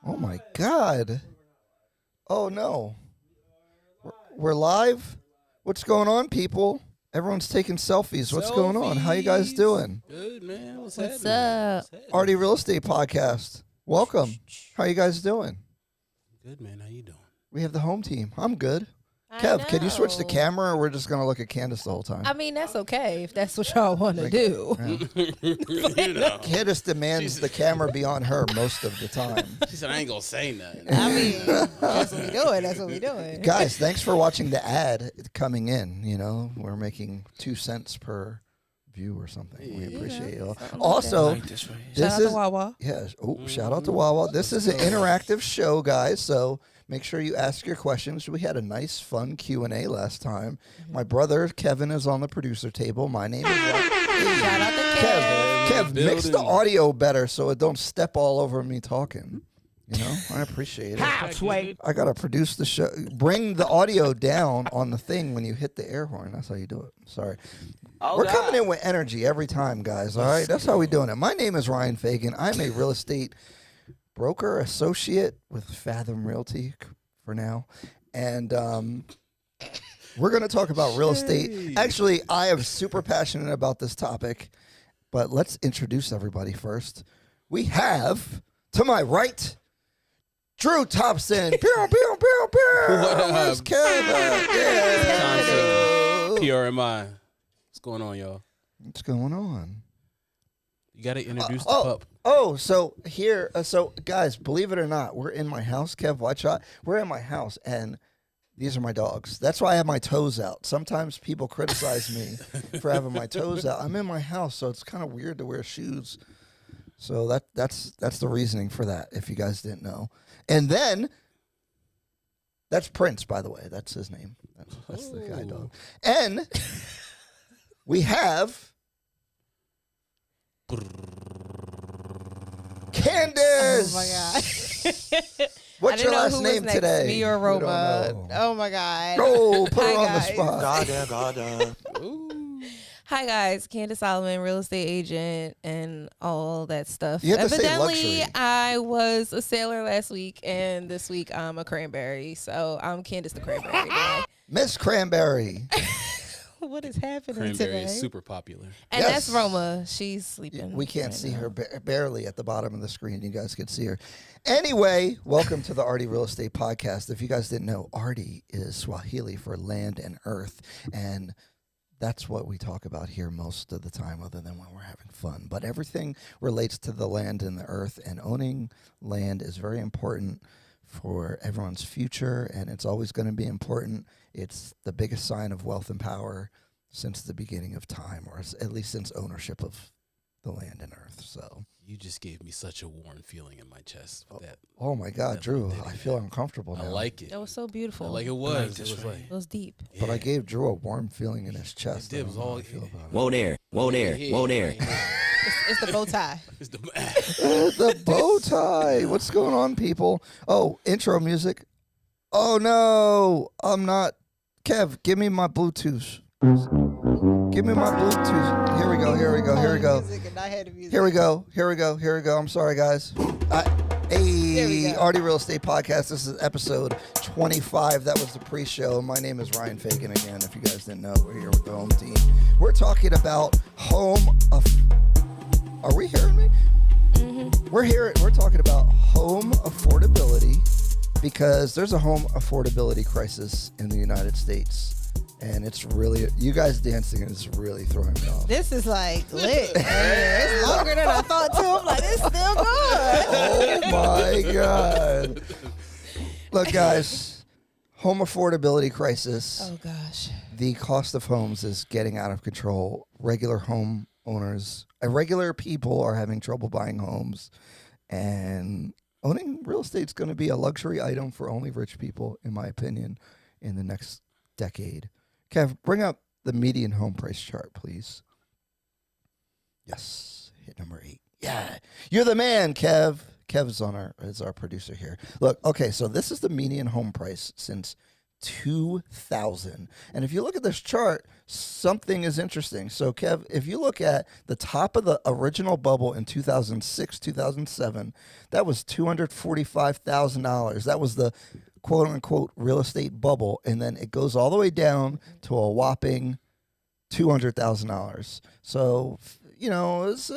Oh my God. Oh no. We're live? What's going on, people? Everyone's taking selfies. What's going on? How you guys doing? Good, man. What's up? Ardhi Real Estate Podcast. Welcome. How you guys doing? Good, man. How you doing? We have the home team. I'm good. Kev, can you switch the camera, or we're just going to look at Candace the whole time? I mean, that's okay if that's what y'all want to do. Yeah. Candace demands the camera be on her most of the time. She said, I ain't going to say nothing. I mean, that's what we doing. That's what we doing. Guys, thanks for watching the ad coming in. You know, we're making 2 cents per view or something. We appreciate it. Also, shout out to Wawa. Yeah. Oh, shout out to Wawa. This is an interactive show, guys. So make sure you ask your questions. We had a nice, fun Q&A last time. My brother Kevin is on the producer table. My name is Shout out to Kev. Kev, mix the audio better so it don't step all over me talking. You know, I appreciate it. I gotta produce the show. Bring the audio down on the thing when you hit the air horn. That's how you do it. Sorry. We're coming in with energy every time, guys. All right, that's how we're doing it. My name is Ryan Fagan. I'm a real estate broker associate with Fathom Realty for now, and we're going to talk about real estate. Actually, I am super passionate about this topic, but let's introduce everybody first. We have, to my right, Drew Thompson. Pew, pew, pew, pew. Where's Kevin? Yeah. PRMI. What's going on, y'all? What's going on? You got to introduce the pup. So here, so guys, believe it or not, we're in my house. Kev, watch out. We're in my house, and these are my dogs. That's why I have my toes out. Sometimes people criticize me for having my toes out. I'm in my house, so it's kind of weird to wear shoes. So that's the reasoning for that, if you guys didn't know. And then, that's Prince, by the way. That's his name. That's the guy dog. And we have Candace. Oh my God. What's your last name today? Me or Roma? Oh my God. Oh, put her on the spot. God. Hi guys, Candace Solomon, real estate agent, and all that stuff. You have to say Evidently, luxury. I was a sailor last week, and this week I'm a cranberry. So I'm Candace the Cranberry today. Miss Cranberry. What is happening Cranberry today? is super popular. And Yes. that's Roma. She's sleeping. We can't right see now. her barely at the bottom of the screen. You guys can see her. Anyway, welcome to the Ardhi Real Estate Podcast. If you guys didn't know, Ardhi is Swahili for land and earth, and that's what we talk about here most of the time, other than when we're having fun. But everything relates to the land and the earth, and owning land is very important for everyone's future, and it's always going to be important. It's the biggest sign of wealth and power since the beginning of time, or at least since ownership of the land and earth. So You just gave me such a warm feeling in my chest with that. oh my God, that Drew, little I ditty feel there. uncomfortable now. I like it. That was so beautiful. Like it was. It was like, It was deep. But I yeah. gave Drew a warm feeling in his chest. It I was don't know how all- I feel about it. Whoa there. It's the bow tie. It's the The bow tie. What's going on, people? Oh, intro music. Oh no, I'm not. Kev, give me my Bluetooth. Give me my Bluetooth. Here we go. Here we go. Here we go. Here we go. Here we go. Here we go. I'm sorry, guys. Hey, Ardhi Real Estate Podcast. This is episode 25. That was the pre-show. My name is Ryan Fagan again. If you guys didn't know, we're here with the home team. We're talking about Are we hearing me? Mm-hmm. We're talking about home affordability because there's a home affordability crisis in the United States. And it's really, you guys dancing is really throwing me off. This is like lit. It's longer than I thought too. I'm like, it's still good. Oh my God. Look, guys, home affordability crisis. Oh gosh. The cost of homes is getting out of control. Regular home owners, regular people are having trouble buying homes. And owning real estate is going to be a luxury item for only rich people, in my opinion, in the next decade. Kev, bring up the median home price chart, please. Yes, hit number 8. Yeah, you're the man, Kev. Kev is our producer here. Look, okay, so this is the median home price since 2,000. And if you look at this chart, something is interesting. So, Kev, if you look at the top of the original bubble in 2006, 2007, that was $245,000. That was the quote unquote real estate bubble. And then it goes all the way down to a whopping $200,000. So, you know, it's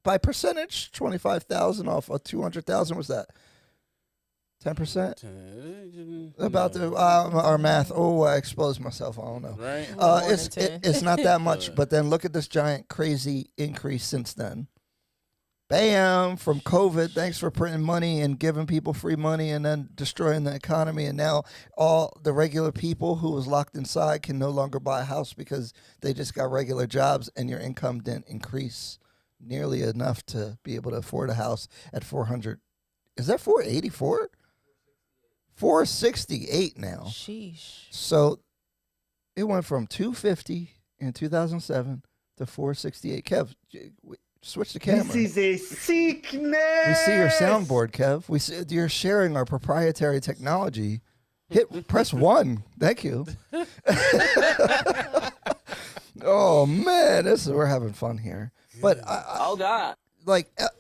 by percentage, 25,000 off of 200,000. Was that 10%? About our math. Oh, I exposed myself. I don't know. Right. It's not that much. But then look at this giant crazy increase since then. Bam! From COVID. Thanks for printing money and giving people free money and then destroying the economy. And now all the regular people who was locked inside can no longer buy a house because they just got regular jobs and your income didn't increase nearly enough to be able to afford a house at 400. Is that 484? 468 now. Sheesh. So it went from 250 in 2007 to 468. Kev, switch the camera. This is a sickness. We see your soundboard, Kev. We see you're sharing our proprietary technology. Press 1. Thank you. Oh man, we're having fun here. But Oh God.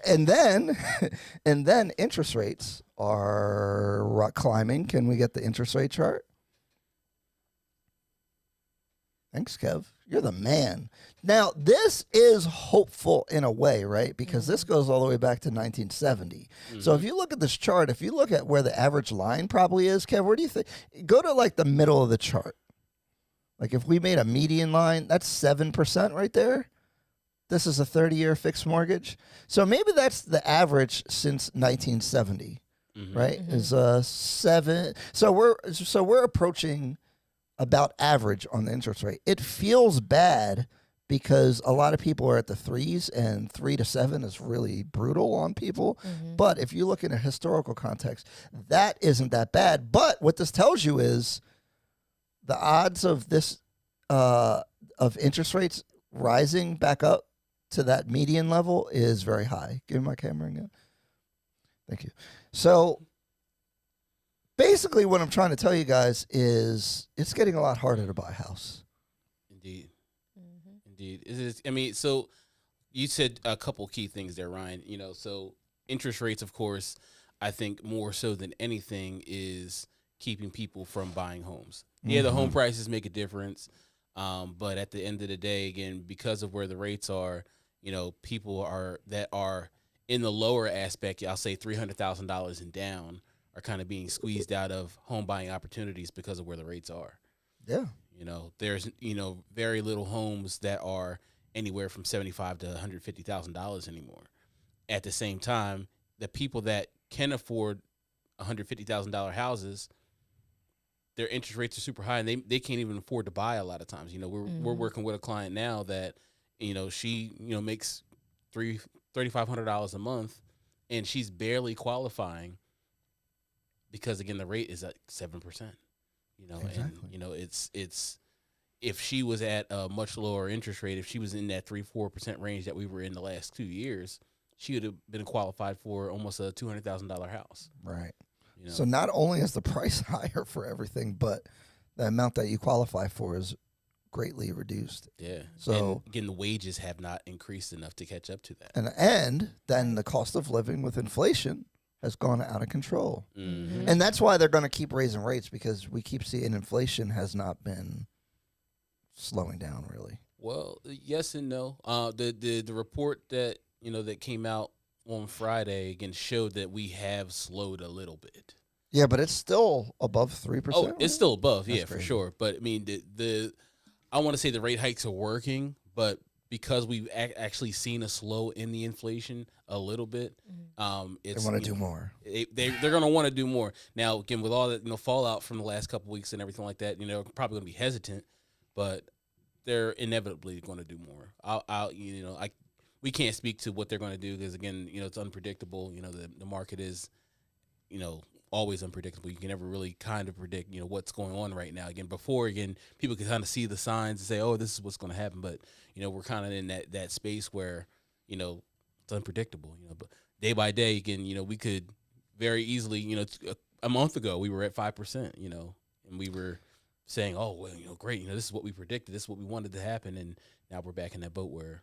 And then interest rates are climbing. Can we get the interest rate chart? Thanks, Kev. You're the man. Now, this is hopeful in a way, right? Because this goes all the way back to 1970. So if you look at this chart, if you look at where the average line probably is, Kev, where do you think? Go to like the middle of the chart. Like if we made a median line, that's 7% right there. This is a 30-year fixed mortgage. So maybe that's the average since 1970, right? Is 7. So we're approaching about average on the interest rate. It feels bad because a lot of people are at the 3s, and 3 to 7 is really brutal on people. But if you look in a historical context, that isn't that bad. But what this tells you is the odds of this of interest rates rising back up to that median level is very high. Give me my camera again. Thank you. So basically what I'm trying to tell you guys is it's getting a lot harder to buy a house. Indeed. Indeed. I mean, so you said a couple key things there, Ryan. You know, so interest rates, of course, I think more so than anything is keeping people from buying homes. Yeah, the home prices make a difference. But at the end of the day, again, because of where the rates are, you know, people that are in the lower aspect, I'll say $300,000 and down, are kind of being squeezed out of home buying opportunities because of where the rates are. Yeah. You know, there's, you know, very little homes that are anywhere from $75,000 to $150,000 anymore. At the same time, the people that can afford $150,000 houses, their interest rates are super high, and they can't even afford to buy a lot of times. You know, we're working with a client now that, you know, she, you know, makes $3,500 a month, and she's barely qualifying because, again, the rate is at 7%. You know, exactly. And you know, it's if she was at a much lower interest rate, if she was in that 3-4% range that we were in the last 2 years, she would have been qualified for almost a $200,000 house. Right. You know? So not only is the price higher for everything, but the amount that you qualify for is greatly reduced. Yeah. So and again, the wages have not increased enough to catch up to that. And then the cost of living with inflation has gone out of control. Mm-hmm. And that's why they're going to keep raising rates, because we keep seeing inflation has not been slowing down really. Well, yes and no. The report that, you know, that came out on Friday again showed that we have slowed a little bit. Yeah, but it's still above 3%. Oh, it's still above, That's yeah, crazy. for sure. But I mean, I want to say the rate hikes are working, but because we've actually seen a slow in the inflation a little bit, it's, they want to do more. They're going to want to do more. Now, again, with all that, you know, fallout from the last couple of weeks and everything like that, you know, they're probably going to be hesitant, but they're inevitably going to do more. We can't speak to what they're going to do because, again, you know, it's unpredictable. You know, the market is, you know, always unpredictable. You can never really kind of predict, you know, what's going on right now. Again, people can kind of see the signs and say, oh, this is what's going to happen. But, you know, we're kind of in that space where, you know, it's unpredictable, you know, but day by day, again, you know, we could very easily, you know, a month ago we were at 5%, you know, and we were saying, oh, well, great, this is what we predicted, this is what we wanted to happen, and now we're back in that boat where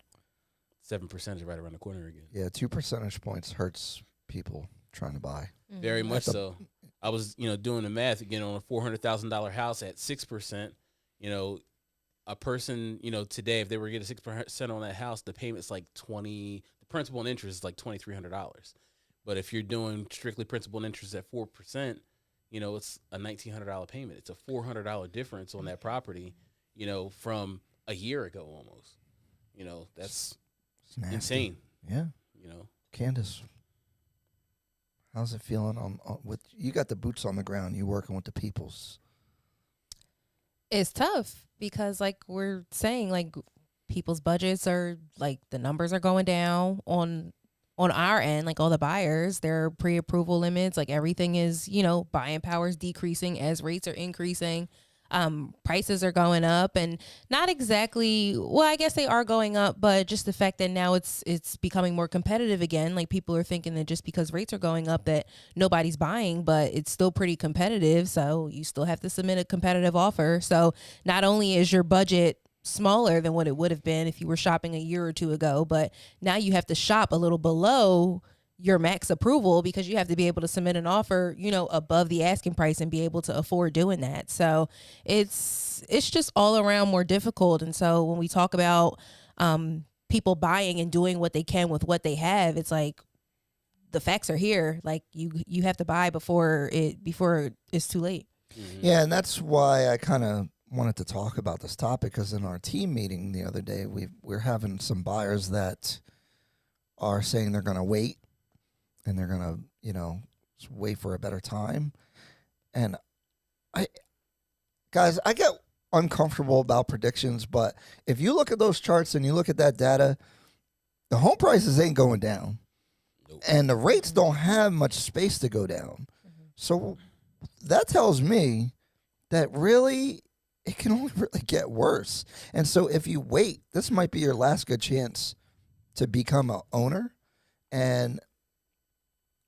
7% is right around the corner again. Yeah, 2 percentage points hurts people trying to buy. Very much so. I was, doing the math again on a $400,000 house at 6%. A person, today, if they were to get a 6% on that house, the payment's like the principal and interest is like $2,300. But if you're doing strictly principal and interest at 4%, it's a $1,900 payment. It's a $400 difference on that property, from a year ago almost. That's insane. Yeah. Candace, how's it feeling with you got the boots on the ground, you working with the peoples? It's tough because like we're saying, like people's budgets are like the numbers are going down on our end, like all the buyers, their pre-approval limits, like everything is, buying power is decreasing as rates are increasing. Prices are going up, and not exactly, well, I guess they are going up, but just the fact that now it's becoming more competitive again. Like people are thinking that just because rates are going up that nobody's buying, but it's still pretty competitive. So you still have to submit a competitive offer. So not only is your budget smaller than what it would have been if you were shopping a year or two ago, but now you have to shop a little below your max approval because you have to be able to submit an offer, above the asking price and be able to afford doing that. So it's just all around more difficult. And so when we talk about people buying and doing what they can with what they have, it's like the facts are here. Like you have to buy before it's too late. Mm-hmm. Yeah, and that's why I kind of wanted to talk about this topic, because in our team meeting the other day, we're having some buyers that are saying they're going to wait. And they're going to, wait for a better time. And I get uncomfortable about predictions, but if you look at those charts and you look at that data, the home prices ain't going down. Nope. And the rates don't have much space to go down. Mm-hmm. So that tells me that really it can only really get worse. And so if you wait, this might be your last good chance to become an owner. And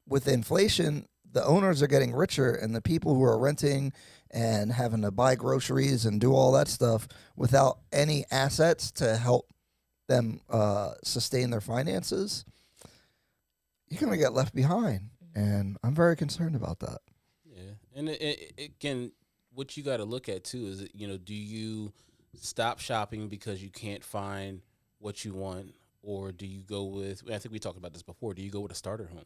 with inflation, the owners are getting richer, and the people who are renting and having to buy groceries and do all that stuff without any assets to help them sustain their finances, you're going to get left behind. And I'm very concerned about that. Yeah. And again, what you got to look at, too, is, do you stop shopping because you can't find what you want? Or do you go with, I think we talked about this before, do you go with a starter home?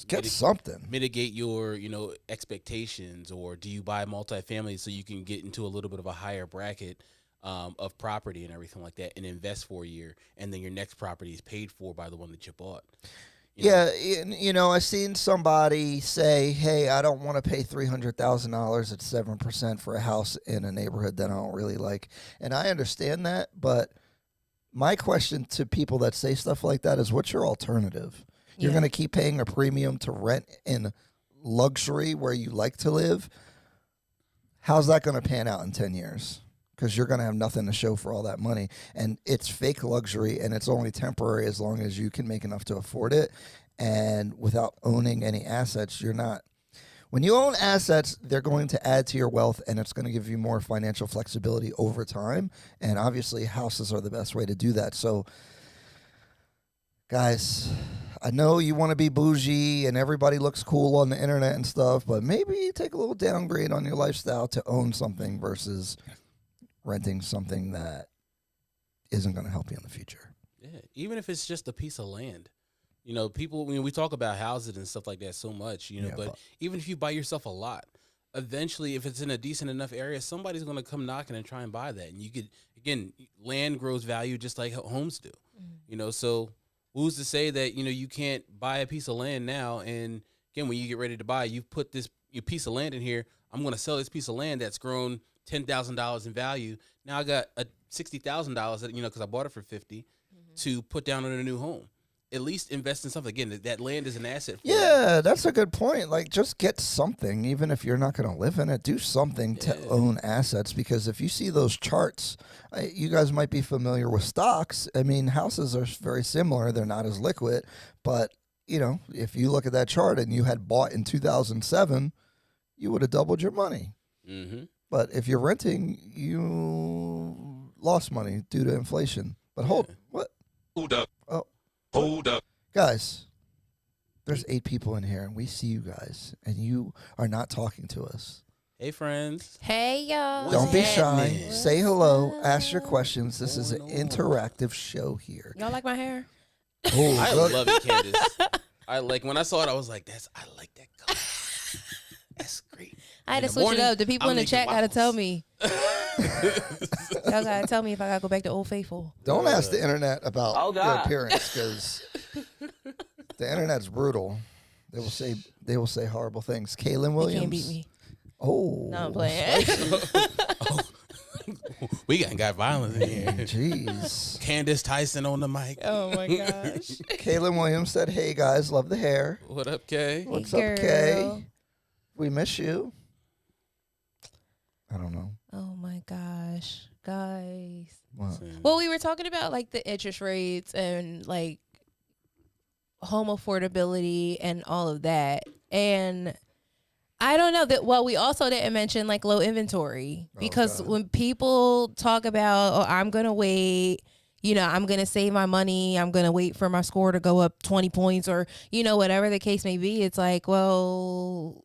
Get something. Mitigate your, expectations, or do you buy multifamily so you can get into a little bit of a higher bracket of property and everything like that, and invest for a year, and then your next property is paid for by the one that you bought? I seen somebody say, hey, I don't want to pay $300,000 at 7% for a house in a neighborhood that I don't really like. And I understand that, but my question to people that say stuff like that is, what's your alternative? You're going to keep paying a premium to rent in luxury where you like to live. How's that going to pan out in 10 years? Because you're going to have nothing to show for all that money. And it's fake luxury, and it's only temporary as long as you can make enough to afford it. And without owning any assets, you're not. When you own assets, they're going to add to your wealth, and it's going to give you more financial flexibility over time. And obviously, houses are the best way to do that. So, guys, I know you want to be bougie and everybody looks cool on the internet and stuff, but maybe take a little downgrade on your lifestyle to own something versus renting something that isn't going to help you in the future. Yeah, even if it's just a piece of land. People, we talk about houses and stuff like that so much, but even if you buy yourself a lot, eventually, if it's in a decent enough area, somebody's going to come knocking and try and buy that. And you could, again, land grows value just like homes do, so who's to say that, you can't buy a piece of land now, and again, when you get ready to buy, you've put your piece of land in here. I'm going to sell this piece of land that's grown $10,000 in value. Now I got a $60,000 that, because I bought it for $50 to put down on a new home. At least invest in something. Again, that land is an asset for you. That's a good point. Like, just get something, even if you're not going to live in it. Do something to own assets, because if you see those charts, you guys might be familiar with stocks. I mean, houses are very similar. They're not as liquid, but if you look at that chart and you had bought in 2007, you would have doubled your money. Mm-hmm. But if you're renting, you lost money due to inflation. But what? Hold up. Oh, Hold up. guys, there's 8 people in here, and we see you guys, and you are not talking to us. Hey, friends. Hey, y'all. Don't be shy. happening? Say hello. Ask your questions. This is an interactive show here. Y'all like my hair? Oh, I look. love it, Candace. When I saw it, I was like, I like that color. That's great. I had In to the switch morning, it up. The people I'm in the chat making got to tell waffles. me. Y'all got to tell me if I got to go back to Old Faithful. Don't ask the internet about Oh, your God. appearance because the internet's brutal. They will say horrible things. Kaylin You Williams. can't beat me. Oh, No, I'm playing. We got violence in here. Jeez. Candace Tyson on the mic. Oh, my gosh. Kaylin Williams said, "Hey guys, love the hair. What up, Kay? What's Hey, up, Kay? girl. We miss you." I don't know. Oh, my gosh. Guys. What? Well, we were talking about like the interest rates and like home affordability and all of that. And I don't know that. Well, we also didn't mention like low inventory because God. when people talk about, oh, I'm going to wait, I'm going to save my money. I'm going to wait for my score to go up 20 points or, whatever the case may be. It's like, well,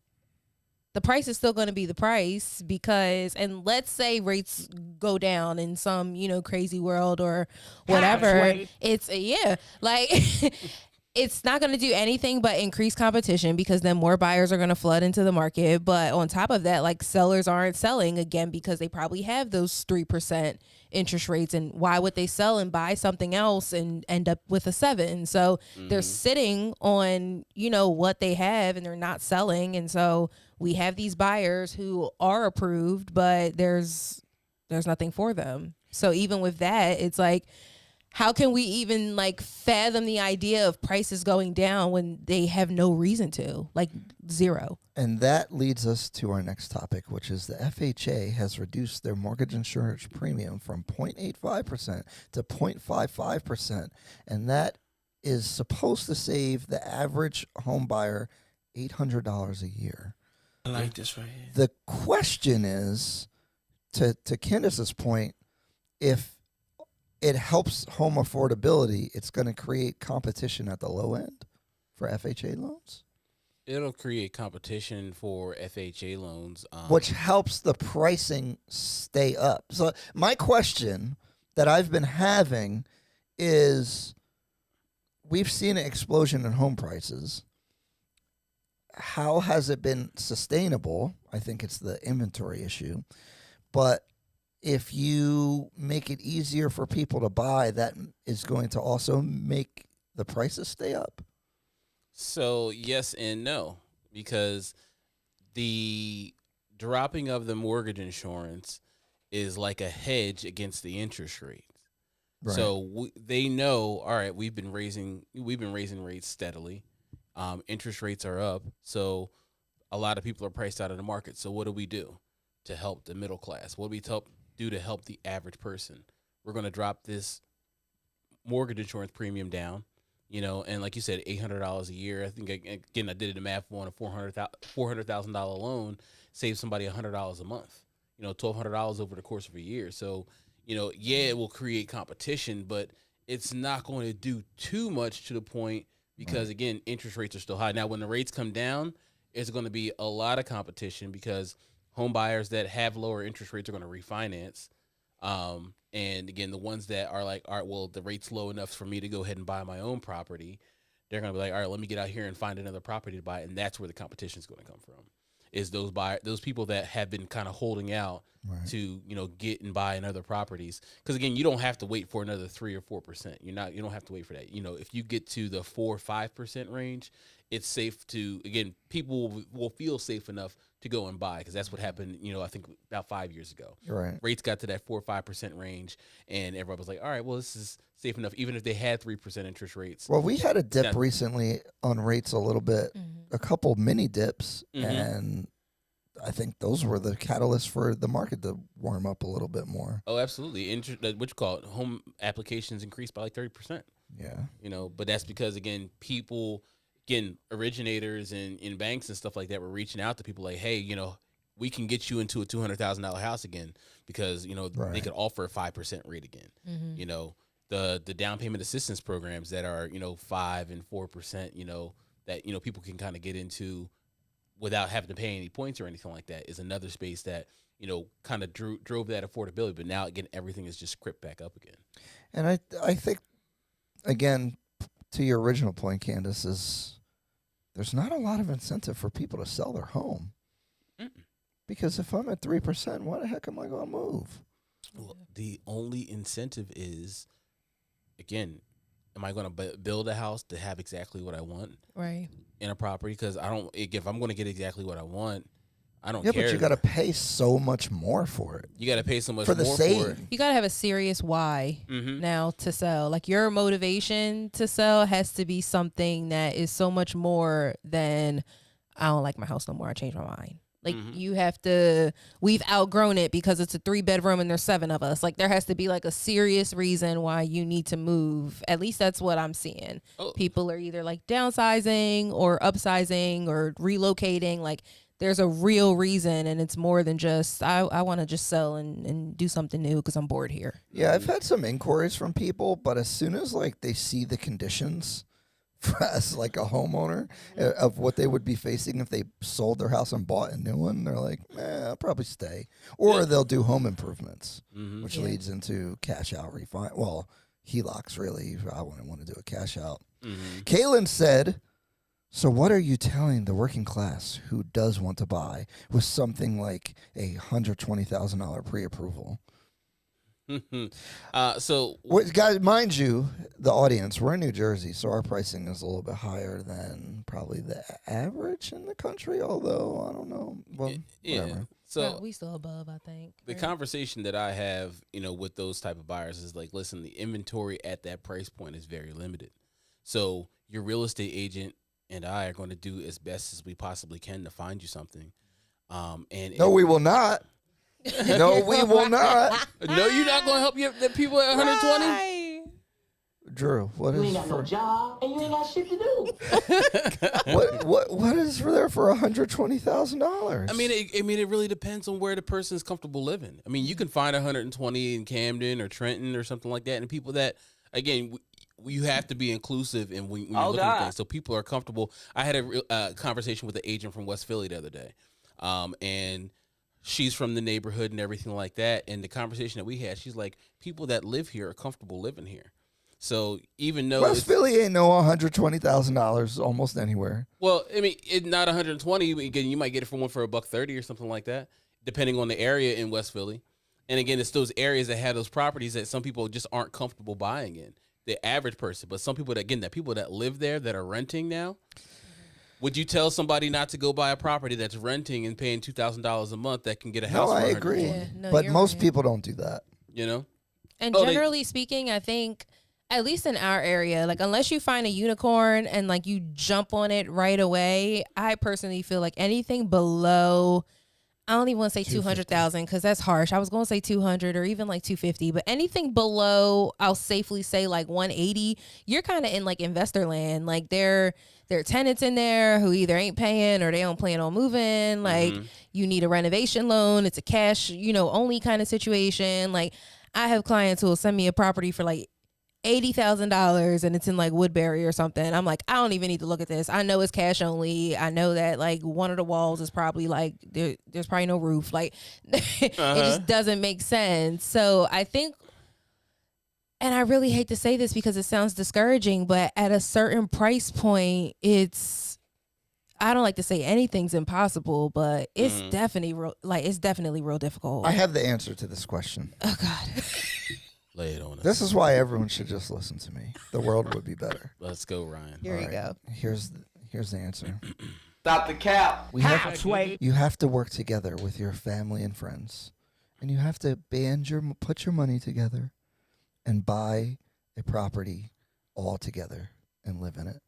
the price is still going to be the price because, and let's say rates go down in some, crazy world or whatever. It's like it's not going to do anything but increase competition because then more buyers are going to flood into the market. But on top of that, like sellers aren't selling again because they probably have those 3% interest rates. And why would they sell and buy something else and end up with a 7? So they're sitting on, what they have and they're not selling. And so we have these buyers who are approved, but there's nothing for them. So even with that, it's like, how can we even like fathom the idea of prices going down when they have no reason to, like zero? And that leads us to our next topic, which is the FHA has reduced their mortgage insurance premium from 0.85% to 0.55%. And that is supposed to save the average home buyer $800 a year. I like this right here. The question is, to Candace's point, if it helps home affordability, it's going to create competition at the low end for FHA loans, It'll create competition for FHA loans. which helps the pricing stay up. So my question that I've been having is, we've seen an explosion in home prices. How has it been sustainable? I think it's the inventory issue. But if you make it easier for people to buy, that is going to also make the prices stay up. So yes and no, because the dropping of the mortgage insurance is like a hedge against the interest rates. Right. So they know, all right, we've been raising rates steadily. Interest rates are up, so a lot of people are priced out of the market. So what do we do to help the middle class? What do we do to help the average person? We're going to drop this mortgage insurance premium down, and like you said, $800 a year. I think again, I did the math on a $400,000 loan, save somebody $100 a month. $1,200 over the course of a year. So, it will create competition, but it's not going to do too much to the point because again, interest rates are still high. Now, when the rates come down, it's going to be a lot of competition because home buyers that have lower interest rates are going to refinance. And again, the ones that are like, all right, well, the rate's low enough for me to go ahead and buy my own property, they're going to be like, all right, let me get out here and find another property to buy. And that's where the competition is going to come from, is those people that have been kind of holding out to, get and buy another properties. Because again, you don't have to wait for another 3 or 4%. You don't have to wait for that. If you get to the 4 or 5% range, it's safe to, again, people will feel safe enough to go and buy, because that's what happened, I think about 5 years ago. Right. Rates got to that 4 or 5% range, and everybody was like, all right, well, this is safe enough, even if they had 3% interest rates. Well, we had a dip recently on rates a little bit, a couple mini dips, and I think those were the catalysts for the market to warm up a little bit more. Oh, absolutely. What you call it, home applications increased by like 30%. Yeah. But that's because, again, people again, originators and in banks and stuff like that were reaching out to people like, hey, we can get you into a $200,000 house again because, they could offer a 5% rate again. Mm-hmm. The down payment assistance programs that are, 5 and 4%, that, people can kind of get into without having to pay any points or anything like that is another space that, kind of drove that affordability. But now, again, everything is just crept back up again. And I think, again, to your original point, Candace, is there's not a lot of incentive for people to sell their home. Mm-mm. Because if I'm at 3%, why the heck am I going to move? Well, the only incentive is, again, am I going to build a house to have exactly what I want in a property? Because if I'm going to get exactly what I want, I don't care. Yeah, but you got to pay so much more for it. You got to pay so much for more for it. You got to have a serious why now to sell. Like your motivation to sell has to be something that is so much more than I don't like my house no more. I changed my mind. Like you have to, we've outgrown it because it's a 3-bedroom and there's 7 of us. Like there has to be like a serious reason why you need to move. At least that's what I'm seeing. Oh. People are either like downsizing or upsizing or relocating. Like there's a real reason, and it's more than just I want to just sell and do something new because I'm bored here. Yeah, I've had some inquiries from people, but as soon as like they see the conditions as like a homeowner of what they would be facing if they sold their house and bought a new one, they're like, I'll probably stay. Or they'll do home improvements, which leads into cash out refi. Well, HELOCs really. I wouldn't want to do a cash out. Kaylin said, so what are you telling the working class who does want to buy with something like a $120,000 pre-approval? Guys, mind you, the audience, we're in New Jersey, so our pricing is a little bit higher than probably the average in the country, although I don't know. Well, whatever. So we still above, I think. The conversation that I have, with those type of buyers is like, listen, the inventory at that price point is very limited. So your real estate agent and I are going to do as best as we possibly can to find you something. We will not. No, we will not. No, you're not going to help the people at 120? Drew, what is you ain't got no job and you ain't got shit to do. what is there for $120,000? I mean, it really depends on where the person is comfortable living. I mean, you can find 120 in Camden or Trenton or something like that, and people that, again, you have to be inclusive in when you're looking at things, so people are comfortable. I had a conversation with an agent from West Philly the other day, and she's from the neighborhood and everything like that. And the conversation that we had, she's like, people that live here are comfortable living here. So even though West Philly ain't no $120,000 almost anywhere. Well, I mean, it's not 120. Again, you might get it for $130 or something like that, depending on the area in West Philly. And again, it's those areas that have those properties that some people just aren't comfortable buying in. The average person, but some people that live there that are renting now. Would you tell somebody not to go buy a property that's renting and paying $2,000 a month that can get a house? No, I agree. But most people don't do that. And generally speaking, I think, at least in our area, like unless you find a unicorn and like you jump on it right away, I personally feel like anything below, I don't even want to say 200,000 because that's harsh. I was going to say 200 or even like 250, but anything below, I'll safely say like 180. You're kind of in like investor land. Like there are tenants in there who either ain't paying or they don't plan on moving. Like you need a renovation loan. It's a cash, only kind of situation. Like I have clients who will send me a property for like $80,000 and it's in like Woodbury or something. I'm like, I don't even need to look at this. I know it's cash only. I know that like one of the walls is probably like there's probably no roof. Like it just doesn't make sense. So I think, and I really hate to say this because it sounds discouraging, but at a certain price point, I don't like to say anything's impossible, but it's definitely real difficult. I have the answer to this question. Oh God. Lay it on us. This is why everyone should just listen to me. The world would be better. Let's go, Ryan. Here you go. Here's the answer. Stop the cap. You have to work together with your family and friends, and you have to put your money together and buy a property all together and live in it.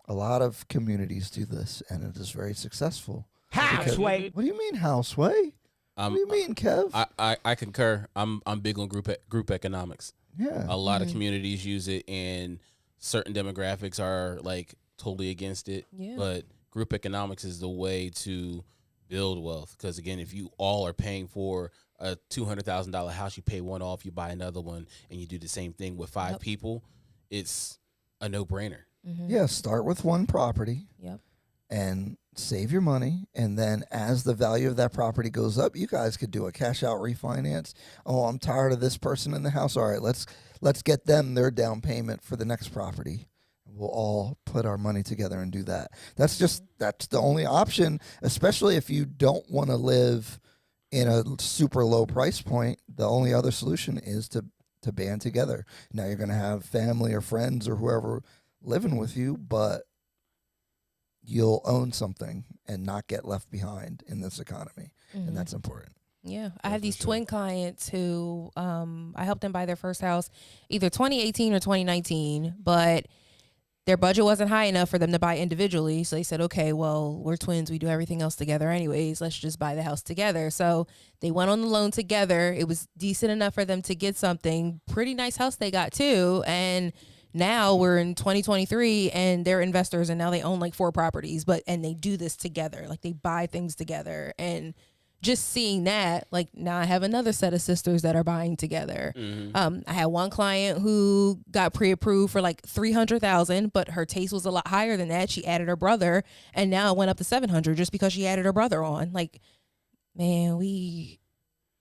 A lot of communities do this, and it is very successful. Houseway. What do you mean, houseway? What do you mean, Kev? I concur. I'm big on group economics. Yeah. A lot of communities use it, and certain demographics are like totally against it. Yeah. But group economics is the way to build wealth. Because again, if you all are paying for a $200,000 house, you pay one off, you buy another one, and you do the same thing with 5 people, it's a no-brainer. Yeah, start with one property. Yep. And save your money, and then as the value of that property goes up, you guys could do a cash out refinance. Oh, I'm tired of this person in the house. All right, let's get them their down payment for the next property. We'll all put our money together and do that. That's the only option, especially if you don't want to live in a super low price point. The only other solution is to band together. Now you're going to have family or friends or whoever living with you, but you'll own something and not get left behind in this economy. And that's important. Yeah. I have these twin clients who I helped them buy their first house either 2018 or 2019, but their budget wasn't high enough for them to buy individually. So they said, okay, well, we're twins. We do everything else together anyways. Let's just buy the house together. So they went on the loan together. It was decent enough for them to get something. Pretty nice house they got too. And now we're in 2023 and they're investors and now they own like 4 properties, and they do this together. Like they buy things together, and just seeing that, like now I have another set of sisters that are buying together. I had one client who got pre-approved for like $300,000, but her taste was a lot higher than that. She added her brother, and now it went up to $700 just because she added her brother on. Like, man,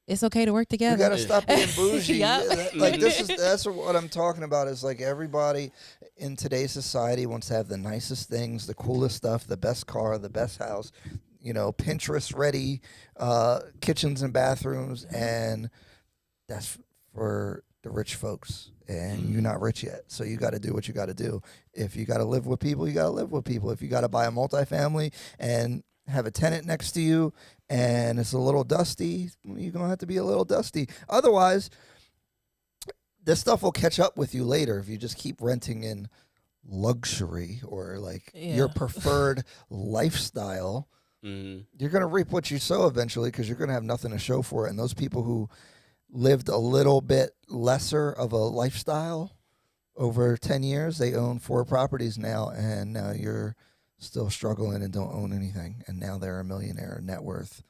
it's okay to work together. We gotta stop being bougie. Yep. Like that's what I'm talking about. Is like everybody in today's society wants to have the nicest things, the coolest stuff, the best car, the best house. Pinterest ready kitchens and bathrooms, and that's for the rich folks. And you're not rich yet, so you got to do what you got to do. If you got to live with people, you got to live with people. If you got to buy a multifamily and have a tenant next to you and it's a little dusty, you're going to have to be a little dusty. Otherwise, this stuff will catch up with you later if you just keep renting in luxury or your preferred lifestyle. You're going to reap what you sow eventually, because you're going to have nothing to show for it. And those people who lived a little bit lesser of a lifestyle over 10 years, they own 4 properties now, and now you're still struggling and don't own anything, and now they're a millionaire net worth.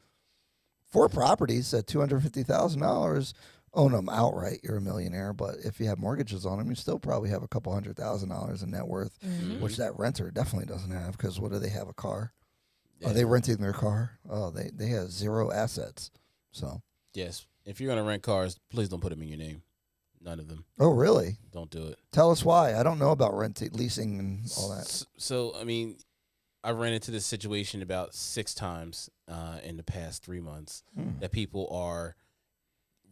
4 properties at $250,000, own them outright, you're a millionaire. But if you have mortgages on them, you still probably have a couple $100,000 in net worth, which that renter definitely doesn't have, because what do they have, a car? Yeah. Are they renting their car? Oh, they have 0 assets. So yes, if you're gonna rent cars, please don't put them in your name. None of them. Oh, really? Don't do it. Tell us why. I don't know about leasing and all that. So I mean, I ran into this situation about 6 times in the past 3 months that people are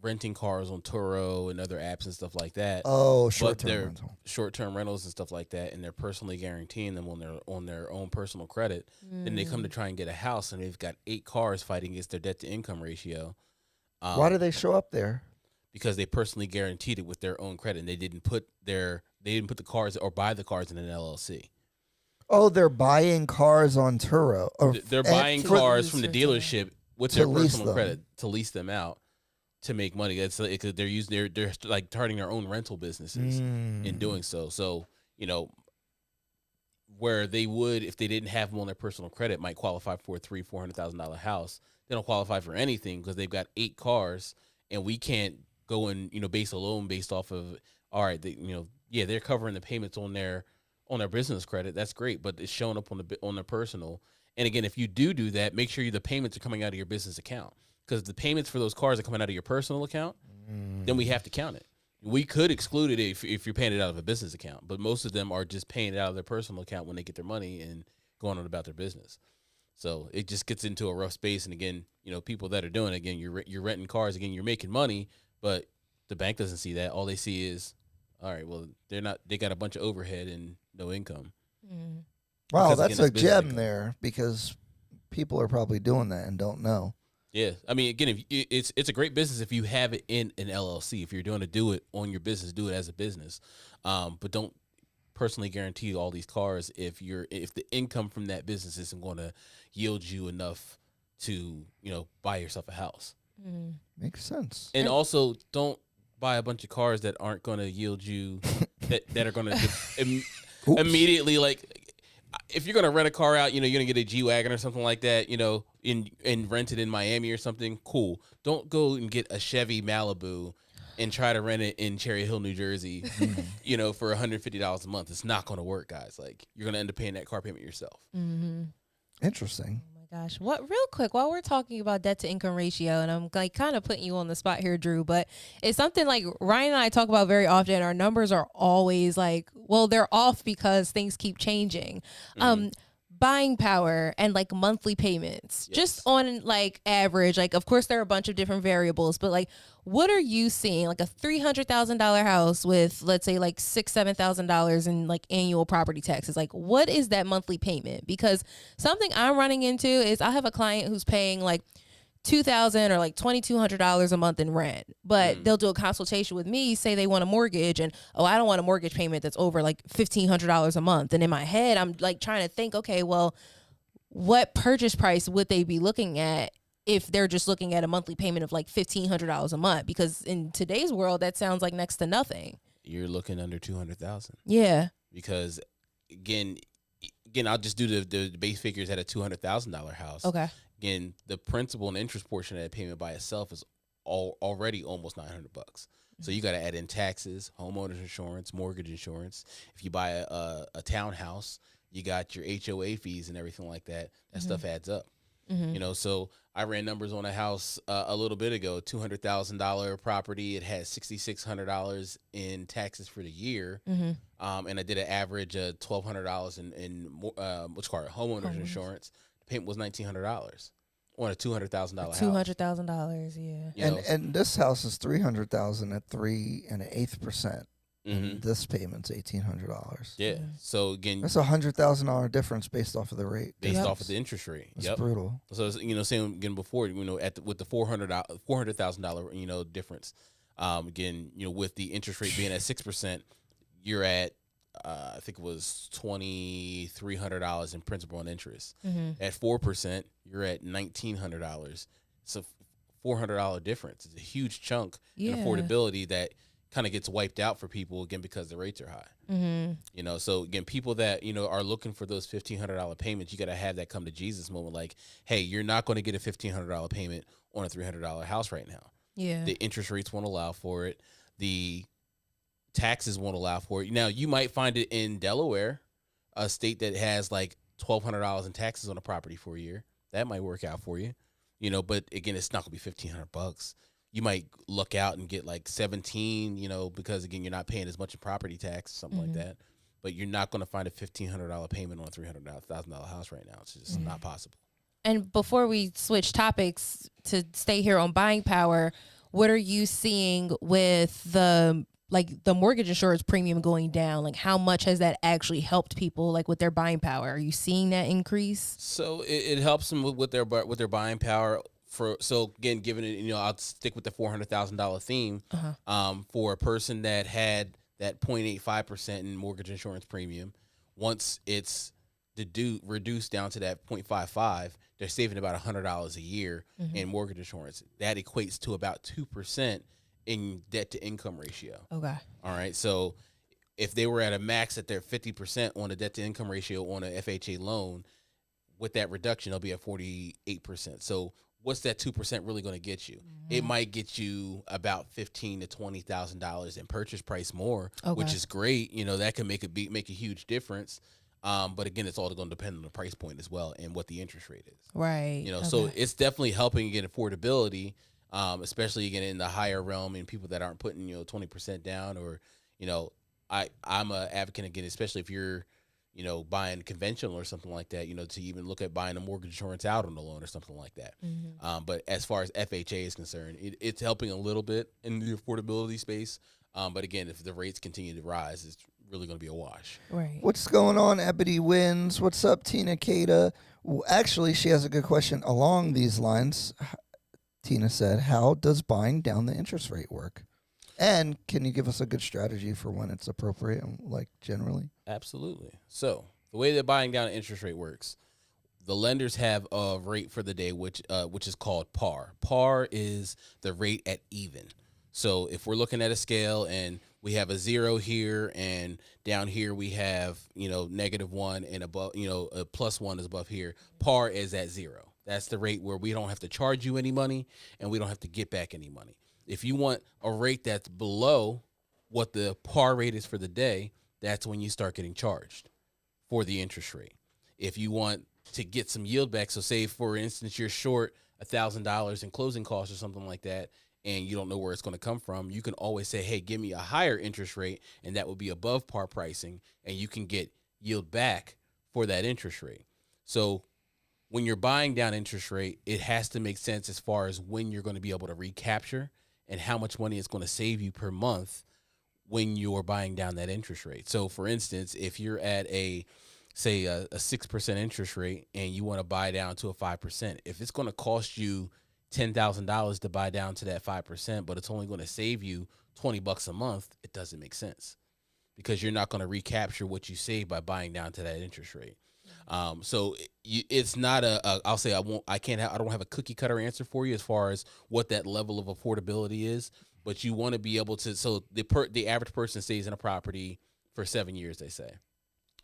renting cars on Turo and other apps and stuff like that. Oh, short-term rental. Short-term rentals and stuff like that, and they're personally guaranteeing them on their own personal credit. Then they come to try and get a house, and they've got 8 cars fighting against their debt-to-income ratio. Why do they show up there? Because they personally guaranteed it with their own credit, and they didn't put the cars or buy the cars in an LLC. Oh, they're buying cars on Turo. They're buying cars from the dealership with their personal credit to lease them out to make money. It's like they're like starting their own rental businesses in doing so. So, where they would, if they didn't have them on their personal credit, might qualify for a $400,000 house. They don't qualify for anything because they've got 8 cars, and we can't go and base a loan based off of, all right, they're covering the payments on their business credit. That's great, but it's showing up on their personal. And again, if you do that, make sure the payments are coming out of your business account, because the payments for those cars are coming out of your personal account. Then we have to count it. We could exclude it if you're paying it out of a business account, but most of them are just paying it out of their personal account when they get their money and going on about their business. So it just gets into a rough space. And again, people that are doing it, again, you're renting cars, again, you're making money, but the bank doesn't see that. All they see is, all right, well, they got a bunch of overhead and no income. Wow, that's a gem there, because people are probably doing that and don't know. Yeah, I mean, again, it's a great business if you have it in an LLC. If you're doing to do it on your business, do it as a business. But don't personally guarantee all these cars if the income from that business isn't going to yield you enough to buy yourself a house. Makes sense. And also, don't buy a bunch of cars that aren't going to yield you that are going to immediately, like, if you're gonna rent a car out, you're gonna get a G-Wagon or something like that, and rent it in Miami or something. Cool. Don't go and get a Chevy Malibu and try to rent it in Cherry Hill, New Jersey, for $150 a month. It's not gonna work, guys. Like, you're gonna end up paying that car payment yourself. Mm-hmm. Interesting. Oh my gosh. Real quick, while we're talking about debt to income ratio, and I'm like kind of putting you on the spot here, Drew, but it's something like Ryan and I talk about very often. Our numbers are always like, well, they're off because things keep changing. Buying power and like monthly payments, just on like average, like of course there are a bunch of different variables, but like what are you seeing? Like a $300,000 house with, let's say, like $6,000-$7,000 in like annual property taxes. Like, what is that monthly payment? Because something I'm running into is I have a client who's paying like $2,000 or like $2,200 a month in rent, but they'll do a consultation with me, say they want a mortgage, and I don't want a mortgage payment that's over like $1,500 a month. And in my head, I'm like trying to think, okay, well, what purchase price would they be looking at if they're just looking at a monthly payment of like $1,500 a month? Because in today's world, that sounds like next to nothing. You're looking under $200,000. Yeah. Because again, I'll just do the base figures at a $200,000 house. Okay. Again, the principal and interest portion of that payment by itself is already almost $900. So you got to add in taxes, homeowners insurance, mortgage insurance. If you buy a townhouse, you got your HOA fees and everything like that. That stuff adds up. So I ran numbers on a house a little bit ago, $200,000 property. It had $6,600 in taxes for the year. And I did an average of $1,200 in homeowners insurance. The payment was $1,900 on a $200,000 house. $200,000, yeah. And this house is $300,000 at 3 1/8%. This payment's $1,800. Yeah. So again, that's $100,000 difference based off of the rate. Based off of the interest rate. That's brutal. So saying again before, with the $400,000 difference. Again, with the interest rate being at 6%, you're at I think it was $2,300 in principal and interest. At 4%, you're at $1,900. So $400 difference. It's a huge chunk in affordability that kind of gets wiped out for people, again, because the rates are high. So again, people that are looking for those $1,500 payments, you got to have that come to Jesus moment. Like, hey, you're not going to get a $1,500 payment on a $300 house right now. Yeah, the interest rates won't allow for it. The taxes won't allow for it. Now, you might find it in Delaware, a state that has like $1,200 in taxes on a property for a year. That might work out for you, but again, it's not gonna be $1,500. You might look out and get like 17, because again, you're not paying as much in property tax, something like that. But you're not going to find a $1,500 payment on a $300,000 house right now. It's just not possible. And before we switch topics to stay here on buying power, what are you seeing with the mortgage insurance premium going down? Like, how much has that actually helped people like with their buying power? Are you seeing that increase? So it helps them with their buying power. So again, given it, I'll stick with the $400,000 theme. For a person that had that 0.85% in mortgage insurance premium, once it's reduced down to that 0.55, they're saving about $100 a year in mortgage insurance. That equates to about 2% in debt to income ratio. Okay. All right. So if they were at a max at their 50% on a debt to income ratio on an FHA loan, with that reduction, they'll be at 48%. So what's that 2% really going to get you? It might get you about $15,000 to $20,000 in purchase price more, which is great. That can make a huge difference. But again, it's all going to depend on the price point as well and what the interest rate is. Right. So it's definitely helping get affordability, especially again in the higher realm and people that aren't putting 20% down, or I'm a advocate again, especially if you're buying conventional or something like that, to even look at buying a mortgage insurance out on the loan or something like that. But as far as FHA is concerned, it's helping a little bit in the affordability space. But again, if the rates continue to rise, it's really going to be a wash. Right. What's going on, Ebony Wins? What's up, Tina Kata? Well, actually, she has a good question along these lines. Tina said, how does buying down the interest rate work? And can you give us a good strategy for when it's appropriate, like generally? Absolutely. So the way that buying down interest rate works, the lenders have a rate for the day, which is called par. Par is the rate at even. So if we're looking at a scale and we have a 0 here, and down here we have, -1, and above, a +1 is above here. Par is at 0. That's the rate where we don't have to charge you any money and we don't have to get back any money. If you want a rate that's below what the par rate is for the day, that's when you start getting charged for the interest rate. If you want to get some yield back, so say, for instance, you're short $1,000 in closing costs or something like that, and you don't know where it's going to come from, you can always say, hey, give me a higher interest rate, and that would be above par pricing, and you can get yield back for that interest rate. So when you're buying down interest rate, it has to make sense as far as when you're going to be able to recapture and how much money it's going to save you per month when you're buying down that interest rate. So for instance, if you're at a 6% interest rate and you want to buy down to a 5%, if it's going to cost you $10,000 to buy down to that 5%, but it's only going to save you $20 a month, it doesn't make sense, because you're not going to recapture what you save by buying down to that interest rate. So it's not I'll say I don't have a cookie cutter answer for you as far as what that level of affordability is, but you want to be able to, so the average person stays in a property for 7 years, they say.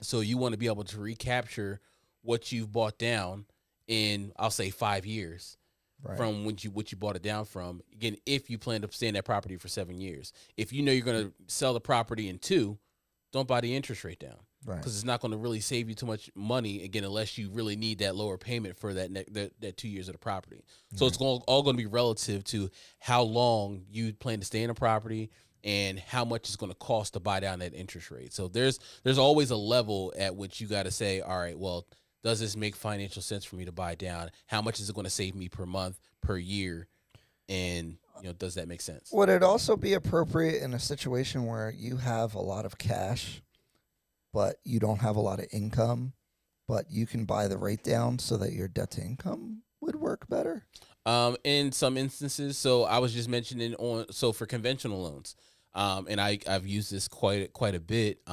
So you want to be able to recapture what you've bought down in, I'll say, 5 years. Right. From what you bought it down from. Again, if you plan to stay in that property for 7 years. If you know you're going to sell the property in 2, don't buy the interest rate down. Right. Because it's not going to really save you too much money, again, unless you really need that lower payment for that 2 years of the property. Right. So it's all going to be relative to how long you plan to stay in a property and how much it's going to cost to buy down that interest rate. So there's always a level at which you got to say, all right, well, does this make financial sense for me to buy down? How much is it going to save me per month, per year? And, does that make sense? Would it also be appropriate in a situation where you have a lot of cash, but you don't have a lot of income, but you can buy the rate down so that your debt to income would work better? In some instances. So I was just mentioning for conventional loans, and I've used this quite a bit.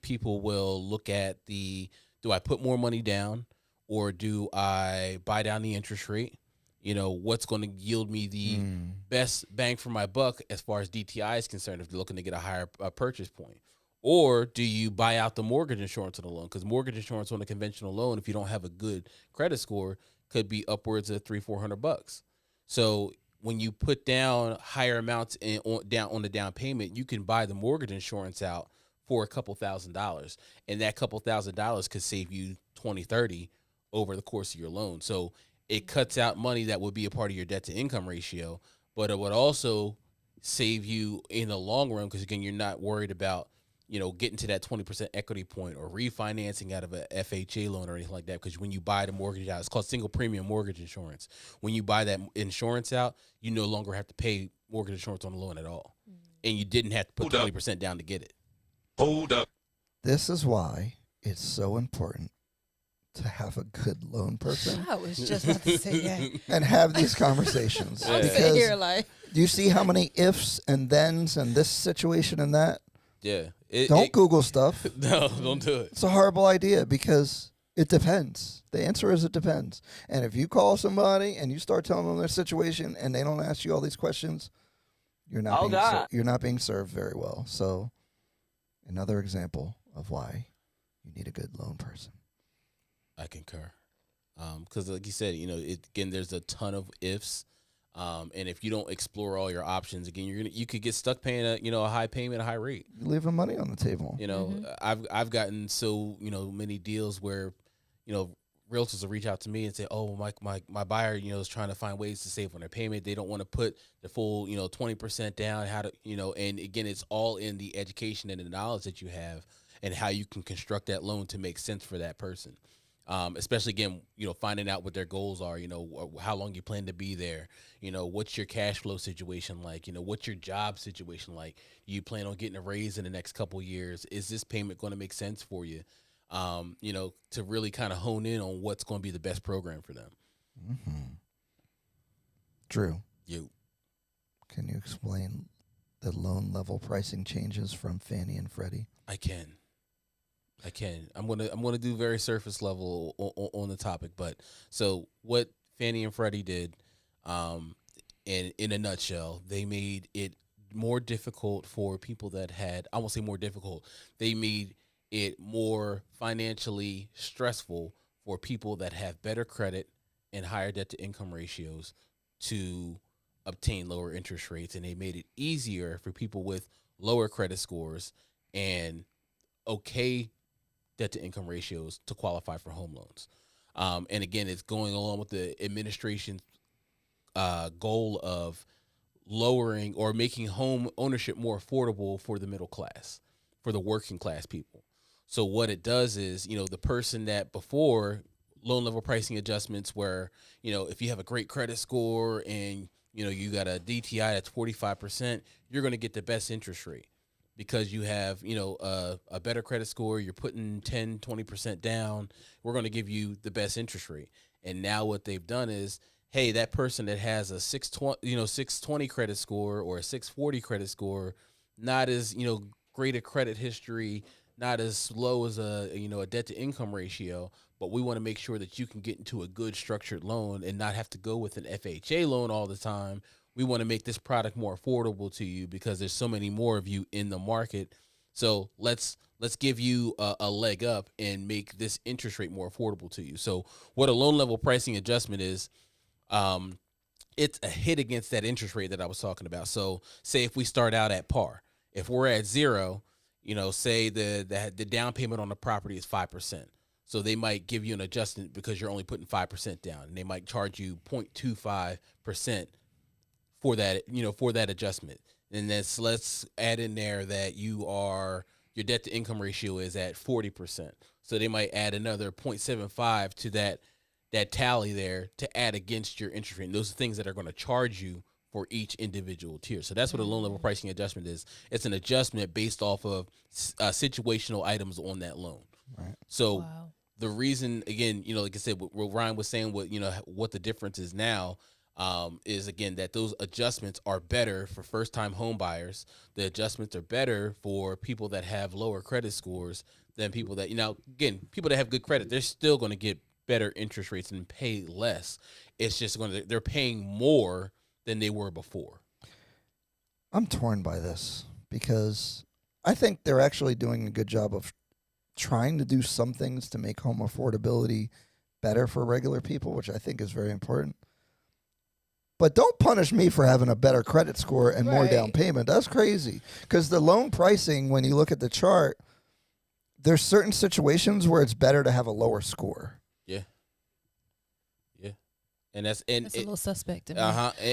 People will look at do I put more money down, or do I buy down the interest rate? What's going to yield me the best bang for my buck as far as DTI is concerned, if you're looking to get a higher purchase point? Or do you buy out the mortgage insurance on the loan? Because mortgage insurance on a conventional loan, if you don't have a good credit score, could be upwards of $300-400. So when you put down higher amounts on the down payment, you can buy the mortgage insurance out for a couple $1,000s, and that couple $1,000s could save you $20-30 over the course of your loan. So it cuts out money that would be a part of your debt to income ratio, but it would also save you in the long run, because again, you're not worried about getting to that 20% equity point or refinancing out of a FHA loan or anything like that. Because when you buy the mortgage out, it's called single premium mortgage insurance. When you buy that insurance out, you no longer have to pay mortgage insurance on the loan at all, and you didn't have to put 20% down to get it. Hold up. This is why it's so important to have a good loan person. I was just about to say that. And have these conversations. I'm sitting here like, do you see how many ifs and thens and this situation and that? Yeah. Don't Google stuff. No, don't do it. It's a horrible idea, because it depends. The answer is it depends. And if you call somebody and you start telling them their situation and they don't ask you all these questions, you're not being served very well. So another example of why you need a good loan person. I concur. Because like you said, again, there's a ton of ifs. And if you don't explore all your options, again, you could get stuck paying a high payment, a high rate. You're leaving money on the table. I've gotten so many deals where realtors will reach out to me and say, oh, my buyer is trying to find ways to save on their payment. They don't want to put the full 20% down. How to and again, it's all in the education and the knowledge that you have and how you can construct that loan to make sense for that person. Especially again, finding out what their goals are, how long you plan to be there, what's your cash flow situation like, what's your job situation like? Do you plan on getting a raise in the next couple of years? Is this payment going to make sense for you? To really kind of hone in on what's going to be the best program for them. Mm-hmm. Drew, you can you explain the loan level pricing changes from Fannie and Freddie? I can. I'm gonna do very surface level on the topic, but so what Fannie and Freddie did, in a nutshell, they made it more difficult for people that had, I won't say more difficult, they made it more financially stressful for people that have better credit and higher debt to income ratios to obtain lower interest rates. And they made it easier for people with lower credit scores and okay debt to income ratios to qualify for home loans. And again, it's going along with the administration's goal of lowering or making home ownership more affordable for the middle class, for the working class people. So what it does is, the person that before loan level pricing adjustments where, if you have a great credit score and, you got a DTI that's 45%, you're going to get the best interest rate because you have, a better credit score. You're putting 10, 20% down. We're going to give you the best interest rate. And now what they've done is, hey, that person that has a 620 credit score or a 640 credit score, not as, great a credit history, not as low as a debt to income ratio, but we want to make sure that you can get into a good structured loan and not have to go with an FHA loan all the time. We want to make this product more affordable to you because there's so many more of you in the market. So let's give you a leg up and make this interest rate more affordable to you. So what a loan level pricing adjustment is, it's a hit against that interest rate that I was talking about. So say if we start out at par, if we're at zero, say the down payment on the property is 5%. So they might give you an adjustment because you're only putting 5% down, and they might charge you 0.25% for that, for that adjustment. And let's add in there that your debt to income ratio is at 40%. So they might add another 0.75 to that tally there to add against your interest rate. And those are things that are going to charge you for each individual tier. So that's what a loan level pricing adjustment is. It's an adjustment based off of situational items on that loan. Right. So the reason, again, like I said, what Ryan was saying, what the difference is now is, again, that those adjustments are better for first-time home buyers. The adjustments are better for people that have lower credit scores than people that, again, people that have good credit, they're still going to get better interest rates and pay less. It's just they're paying more than they were before. I'm torn by this because I think they're actually doing a good job of trying to do some things to make home affordability better for regular people, which I think is very important. But don't punish me for having a better credit score and more down payment. That's crazy. Because the loan pricing, when you look at the chart, there's certain situations where it's better to have a lower score. Yeah. And that's a little suspect to me.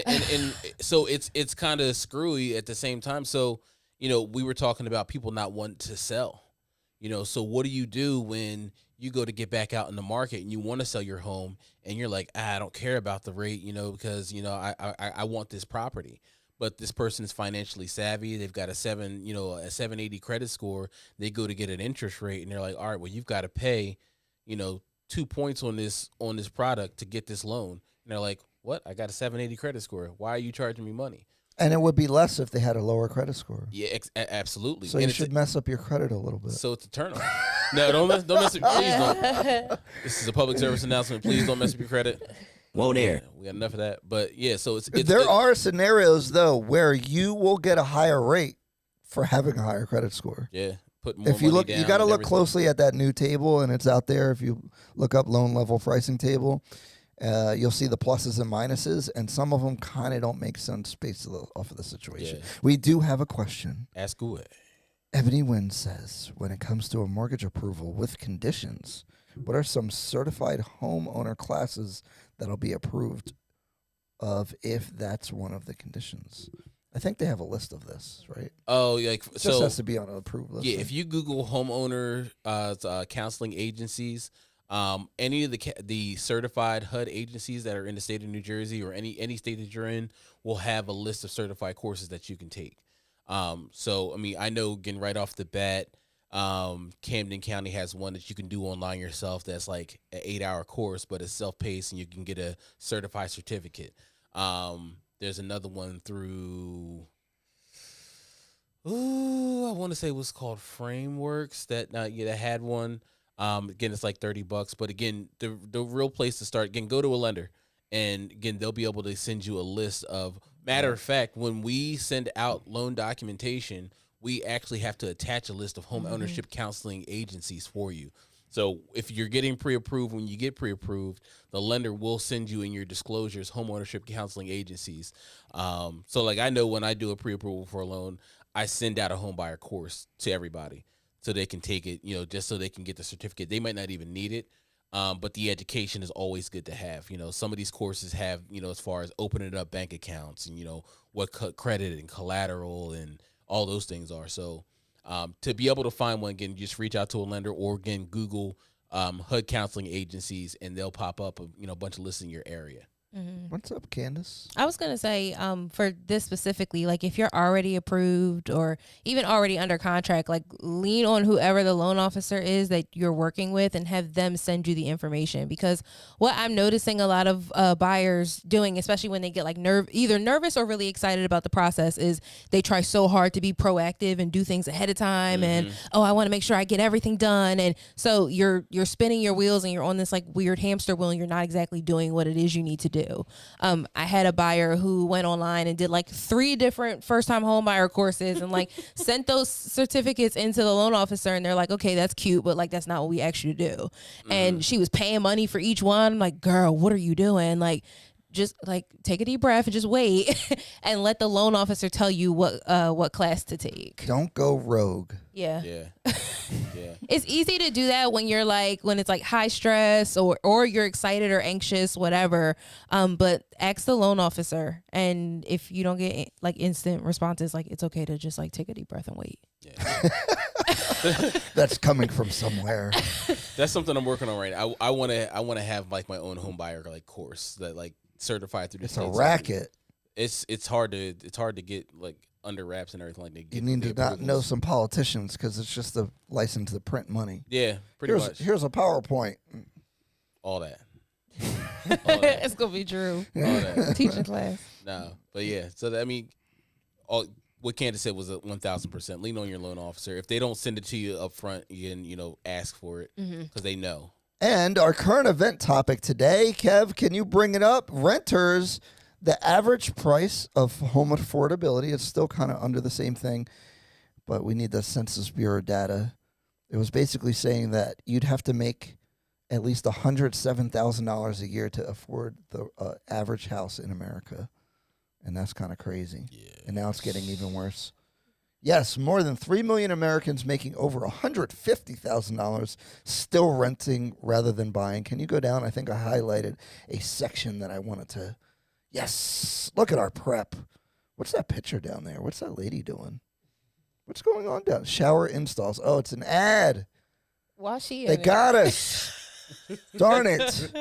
And so it's kind of screwy at the same time. So, we were talking about people not wanting to sell. So what do you do when you go to get back out in the market and you want to sell your home and you're like, I don't care about the rate, because I want this property. But this person is financially savvy. They've got a 780 credit score. They go to get an interest rate and they're like, all right, well, you've got to pay, 2 points on this product to get this loan. And they're like, what? I got a 780 credit score. Why are you charging me money? And it would be less if they had a lower credit score. Yeah, absolutely. So you should mess up your credit a little bit. So it's a turnoff. No, don't mess up. Please don't. This is a public service announcement. Please don't mess up your credit. Won't air. We got enough of that. But yeah, so there are scenarios though where you will get a higher rate for having a higher credit score. Yeah. Put more if you money look, down you got to look everything. closely at that new table, and it's out there. If you look up loan level pricing table, you'll see the pluses and minuses, and some of them kind of don't make sense based off of the situation. Yeah. We do have a question. Ask away. Ebony Wynn says, when it comes to a mortgage approval with conditions, what are some certified homeowner classes that'll be approved of if that's one of the conditions? I think they have a list of this, right? Oh, It just has to be on an approved list. Yeah, if you Google homeowner counseling agencies, any of the certified HUD agencies that are in the state of New Jersey or any state that you're in will have a list of certified courses that you can take. So, I mean, I know, again, right off the bat, Camden County has one that you can do online yourself that's like an 8-hour course, but it's self-paced and you can get a certified certificate. There's another one through, I want to say it was called Frameworks that had one. Again, it's like $30, but again, the real place to start, again, go to a lender, and again, they'll be able to send you a list of Matter of fact, when we send out loan documentation, we actually have to attach a list of home ownership counseling agencies for you. So if you're getting pre-approved, when you get pre-approved, the lender will send you in your disclosures home ownership counseling agencies. So like I know when I do a pre-approval for a loan, I send out a home buyer course to everybody so they can take it, just so they can get the certificate. They might not even need it, but the education is always good to have. Some of these courses have, as far as opening up bank accounts and, what credit and collateral and all those things are. So to be able to find one, again, just reach out to a lender or, again, Google HUD counseling agencies, and they'll pop up a bunch of lists in your area. What's up, Candace? I was going to say, for this specifically, like if you're already approved or even already under contract, like lean on whoever the loan officer is that you're working with and have them send you the information. Because what I'm noticing a lot of buyers doing, especially when they get like either nervous or really excited about the process, is they try so hard to be proactive and do things ahead of time. And, I want to make sure I get everything done. And so you're spinning your wheels and you're on this like weird hamster wheel and you're not exactly doing what it is you need to do. I had a buyer who went online and did like 3 different first-time home buyer courses and like sent those certificates into the loan officer, and they're like, okay, that's cute, but like that's not what we asked you to do. And she was paying money for each one. I'm like, girl, what are you doing? Like, just like take a deep breath and just wait and let the loan officer tell you what class to take. Don't go rogue. Yeah. Yeah. It's easy to do that when it's like high stress or you're excited or anxious, whatever. But ask the loan officer, and if you don't get like instant responses, like it's okay to just like take a deep breath and wait. Yeah. That's coming from somewhere. That's something I'm working on right now. I want to have like my own home buyer like course that like certified through the It's a racket. It's hard to get like under wraps and everything like that. You need to not know some politicians because it's just a license to print money. Yeah, pretty much. Here's a PowerPoint. All that. It's gonna be true. All that. Teaching class. No, but yeah. So that, I mean, what Candace said was a 1,000%. Lean on your loan officer. If they don't send it to you up front, you can ask for it because they know. And our current event topic today, Kev, can you bring it up? Renters. The average price of home affordability is still kind of under the same thing, but we need the Census Bureau data. It was basically saying that you'd have to make at least $107,000 a year to afford the average house in America, and that's kind of crazy. Yeah. And now it's getting even worse. Yes, more than 3 million Americans making over $150,000 still renting rather than buying. Can you go down? I think I highlighted a section that I wanted to... Yes. Look at our prep. What's that picture down there? What's that lady doing? What's going on down? Shower installs. Oh, it's an ad. Why she? They got us. Darn it.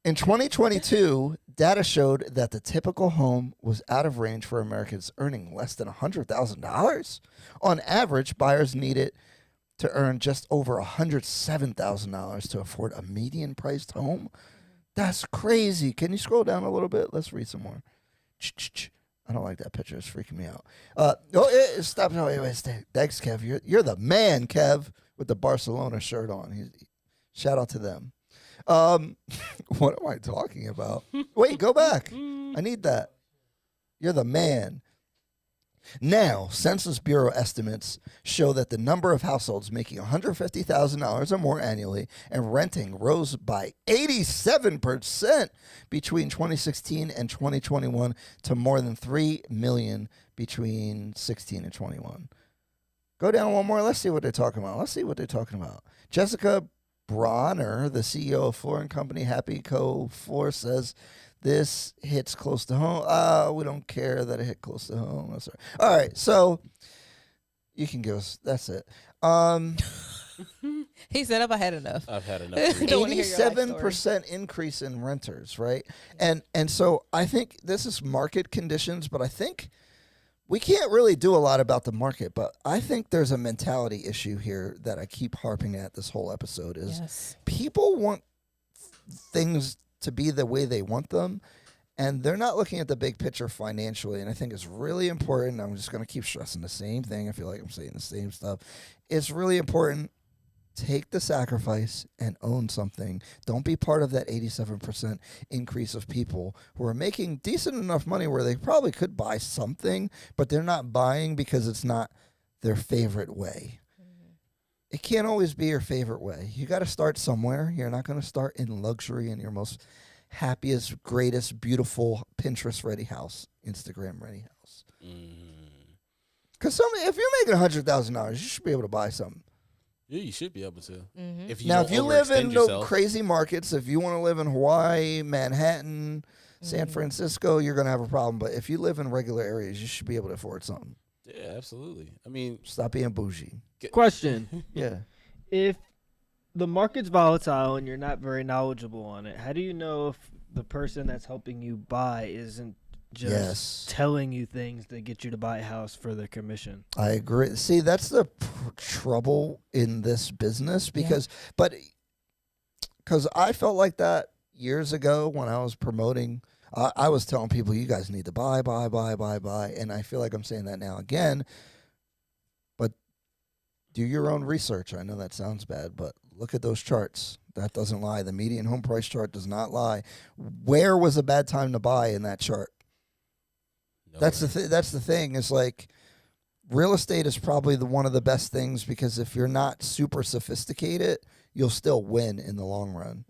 In 2022, data showed that the typical home was out of range for Americans earning less than $100,000. On average, buyers needed to earn just over $107,000 to afford a median-priced home. That's crazy. Can you scroll down a little bit? Let's read some more. I don't like that picture. It's freaking me out. Stop. No, wait. Stay. Thanks, Kev. You're the man, Kev, with the Barcelona shirt on. Shout out to them. What am I talking about? Wait, go back. I need that. You're the man. Now, Census Bureau estimates show that the number of households making $150,000 or more annually and renting rose by 87% between 2016 and 2021 to more than 3 million between 16 and 21. Go down one more. Let's see what they're talking about. Jessica Bronner, the CEO of flooring company Happy Co. Floor, says this hits close to home. We don't care that it hit close to home. That's all right. So you can give us. That's it. He said, I've had enough. I've had enough. 87% increase in renters, right? And so I think this is market conditions, but I think we can't really do a lot about the market. But I think there's a mentality issue here that I keep harping at this whole episode is people want things to be the way they want them, and they're not looking at the big picture financially. And I think it's really important. I'm just going to keep stressing the same thing. I feel like I'm saying the same stuff. It's really important take the sacrifice and own something. Don't be part of that 87% increase of people who are making decent enough money where they probably could buy something, but they're not buying because it's not their favorite way. It can't always be your favorite way. You got to start somewhere. You're not going to start in luxury in your most happiest, greatest, beautiful, Pinterest-ready house, Instagram-ready house. Because if you're making $100,000, you should be able to buy something. Yeah, you should be able to. If you live in no crazy markets, if you want to live in Hawaii, Manhattan, San Francisco, you're going to have a problem. But if you live in regular areas, you should be able to afford something. Yeah, absolutely. I mean, stop being bougie. Question. Yeah. If the market's volatile and you're not very knowledgeable on it, how do you know if the person that's helping you buy isn't just telling you things to get you to buy a house for their commission? I agree. See, that's the trouble in this business because I felt like that years ago when I was promoting. I was telling people, you guys need to buy. And I feel like I'm saying that now again. But do your own research. I know that sounds bad, but look at those charts. That doesn't lie. The median home price chart does not lie. Where was a bad time to buy in that chart? That's the thing. Is like real estate is probably one of the best things because if you're not super sophisticated, you'll still win in the long run.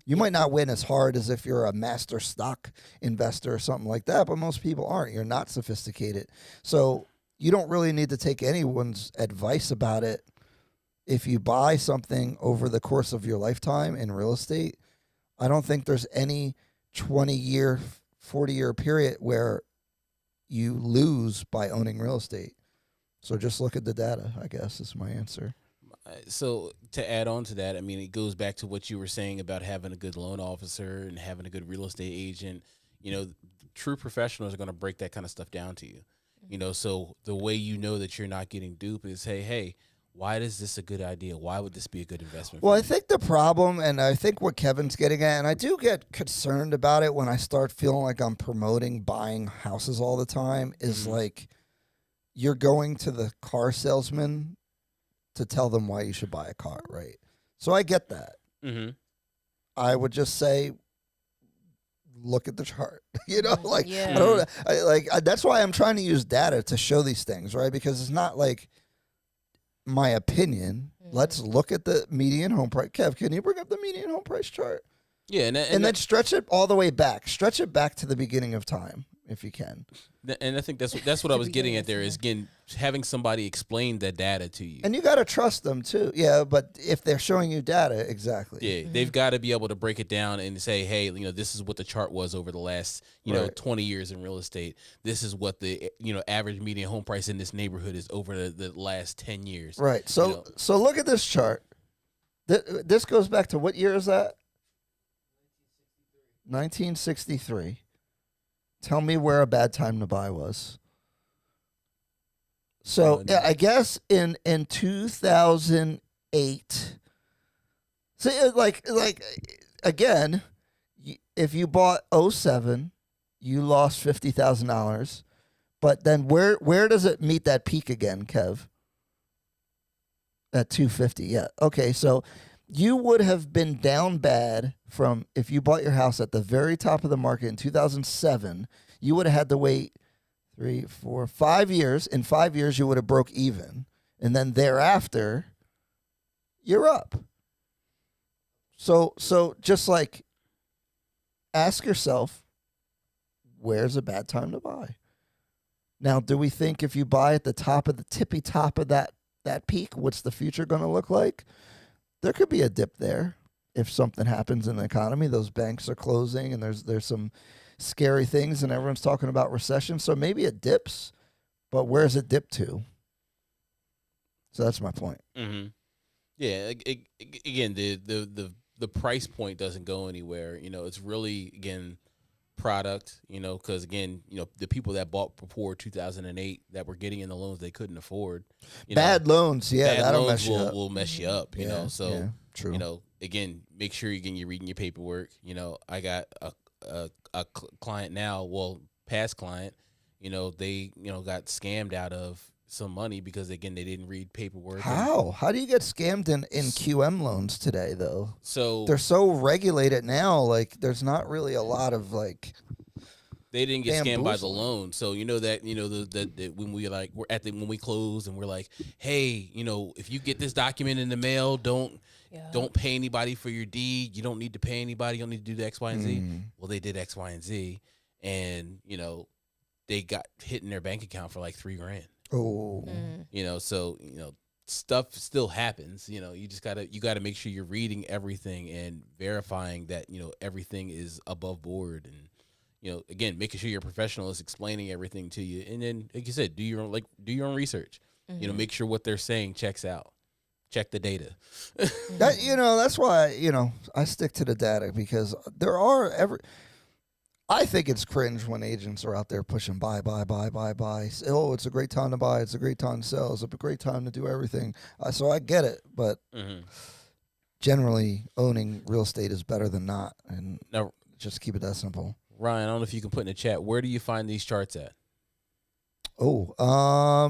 You might not win as hard as if you're a master stock investor or something like that, but most people aren't. You're not sophisticated. So you don't really need to take anyone's advice about it. If you buy something over the course of your lifetime in real estate, I don't think there's any 20-year, 40-year period where you lose by owning real estate. So just look at the data, I guess, is my answer. So to add on to that, I mean, it goes back to what you were saying about having a good loan officer and having a good real estate agent. You know, true professionals are going to break that kind of stuff down to you. You know, so the way you know that you're not getting duped is, hey, why is this a good idea? Why would this be a good investment? Well, I think the problem, and I think what Kevin's getting at, and I do get concerned about it when I start feeling like I'm promoting buying houses all the time, is like you're going to the car salesman to tell them why you should buy a car, right? So I get that. I would just say, look at the chart. You know, like that's why I'm trying to use data to show these things, right? Because it's not like my opinion. Let's look at the median home price. Kev, can you bring up the median home price chart? Yeah, and then stretch it all the way back. Stretch it back to the beginning of time, if you can. And I think that's what I was getting at there is, again, having somebody explain the data to you. And you got to trust them, too. Yeah, but if they're showing you data, exactly. Yeah, they've got to be able to break it down and say, hey, you know, this is what the chart was over the last, you know, 20 years in real estate. This is what the, you know, average median home price in this neighborhood is over the last 10 years. Right. So so look at this chart. This goes back to what year is that? 1963. Tell me where a bad time to buy was. So I guess in 2008. So like again, if you bought 07, you lost $50,000. But then where does it meet that peak again, Kev? At 250. Yeah. Okay, so you would have been down bad from if you bought your house at the very top of the market in 2007, you would have had to wait 3, 4, 5 years. In 5 years, you would have broke even. And then thereafter, you're up. So just like ask yourself, where's a bad time to buy? Now, do we think if you buy at the top of the tippy top of that peak, what's the future going to look like? There could be a dip there if something happens in the economy. Those banks are closing and there's some scary things and everyone's talking about recession. So maybe it dips, but where's it dip to? So that's my point. Yeah, again, the price point doesn't go anywhere. You know, it's really, again, product, you know, because again, you know, the people that bought before 2008 that were getting in the loans they couldn't afford. Bad loans, yeah, that'll loans mess you up. will mess you up, you know. So, true. You know, again, make sure you're reading your paperwork. You know, I got a client now, well, past client, you know, they, you know, got scammed out of some money because again they didn't read paperwork. How do you get scammed in QM loans today though? So they're so regulated now. Like there's not really a lot of like. They didn't get scammed by the loan, so that when we when we close and we're like, hey, if you get this document in the mail, don't pay anybody for your deed. You don't need to pay anybody. You don't need to do the X, Y, and Z. Well, they did X, Y, and Z, and they got hit in their bank account for like $3,000. Oh, so stuff still happens. You just gotta make sure you're reading everything and verifying that everything is above board and. Again, making sure your professional is explaining everything to you, and then, like you said, do your own research. Make sure what they're saying checks out. Check the data. That's why I stick to the data because I think it's cringe when agents are out there pushing buy. Oh, it's a great time to buy. It's a great time to sell. It's a great time to do everything. So I get it, but generally, owning real estate is better than not, and just keep it that simple. Ryan, I don't know if you can put in the chat, where do you find these charts at? I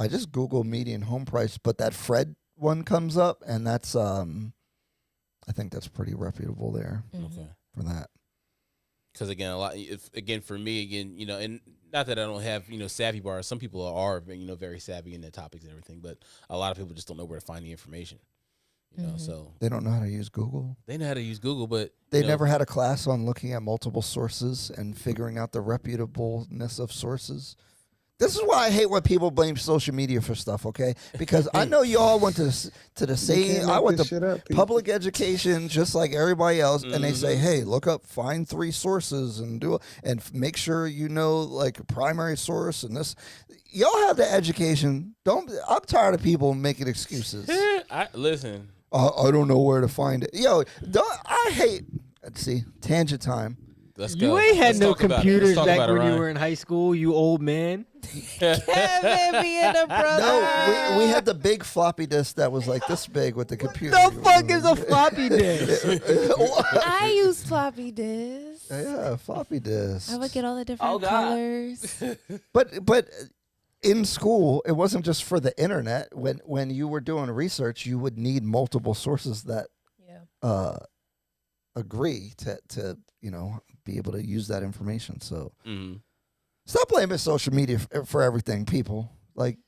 just Google median home price, but that Fred one comes up, and that's I think that's pretty reputable there for that. Because again, for me, and not that I don't have savvy bars. Some people are very savvy in their topics and everything, but a lot of people just don't know where to find the information. So they don't know how to use Google. They know how to use Google, but they never had a class on looking at multiple sources and figuring out the reputableness of sources. This is why I hate when people blame social media for stuff. Okay, because I know you all went to the same. I went to public education just like everybody else, and they say, "Hey, find 3 sources and make sure like a primary source and this." Y'all have the education. I'm tired of people making excuses. Listen. I don't know where to find it. I hate. Let's see, tangent time. Let's go. You ain't had no talk computers back when Ryan. you were in high school, you old man. Kevin being a brother. No, we had the big floppy disk that was like this big with the computer. The fuck is a floppy disk? I use floppy disks. Yeah, floppy disk. I would get all the different colors. But in school, it wasn't just for the internet. When you were doing research, you would need multiple sources that agree to be able to use that information. So stop blaming social media for everything, people. Like,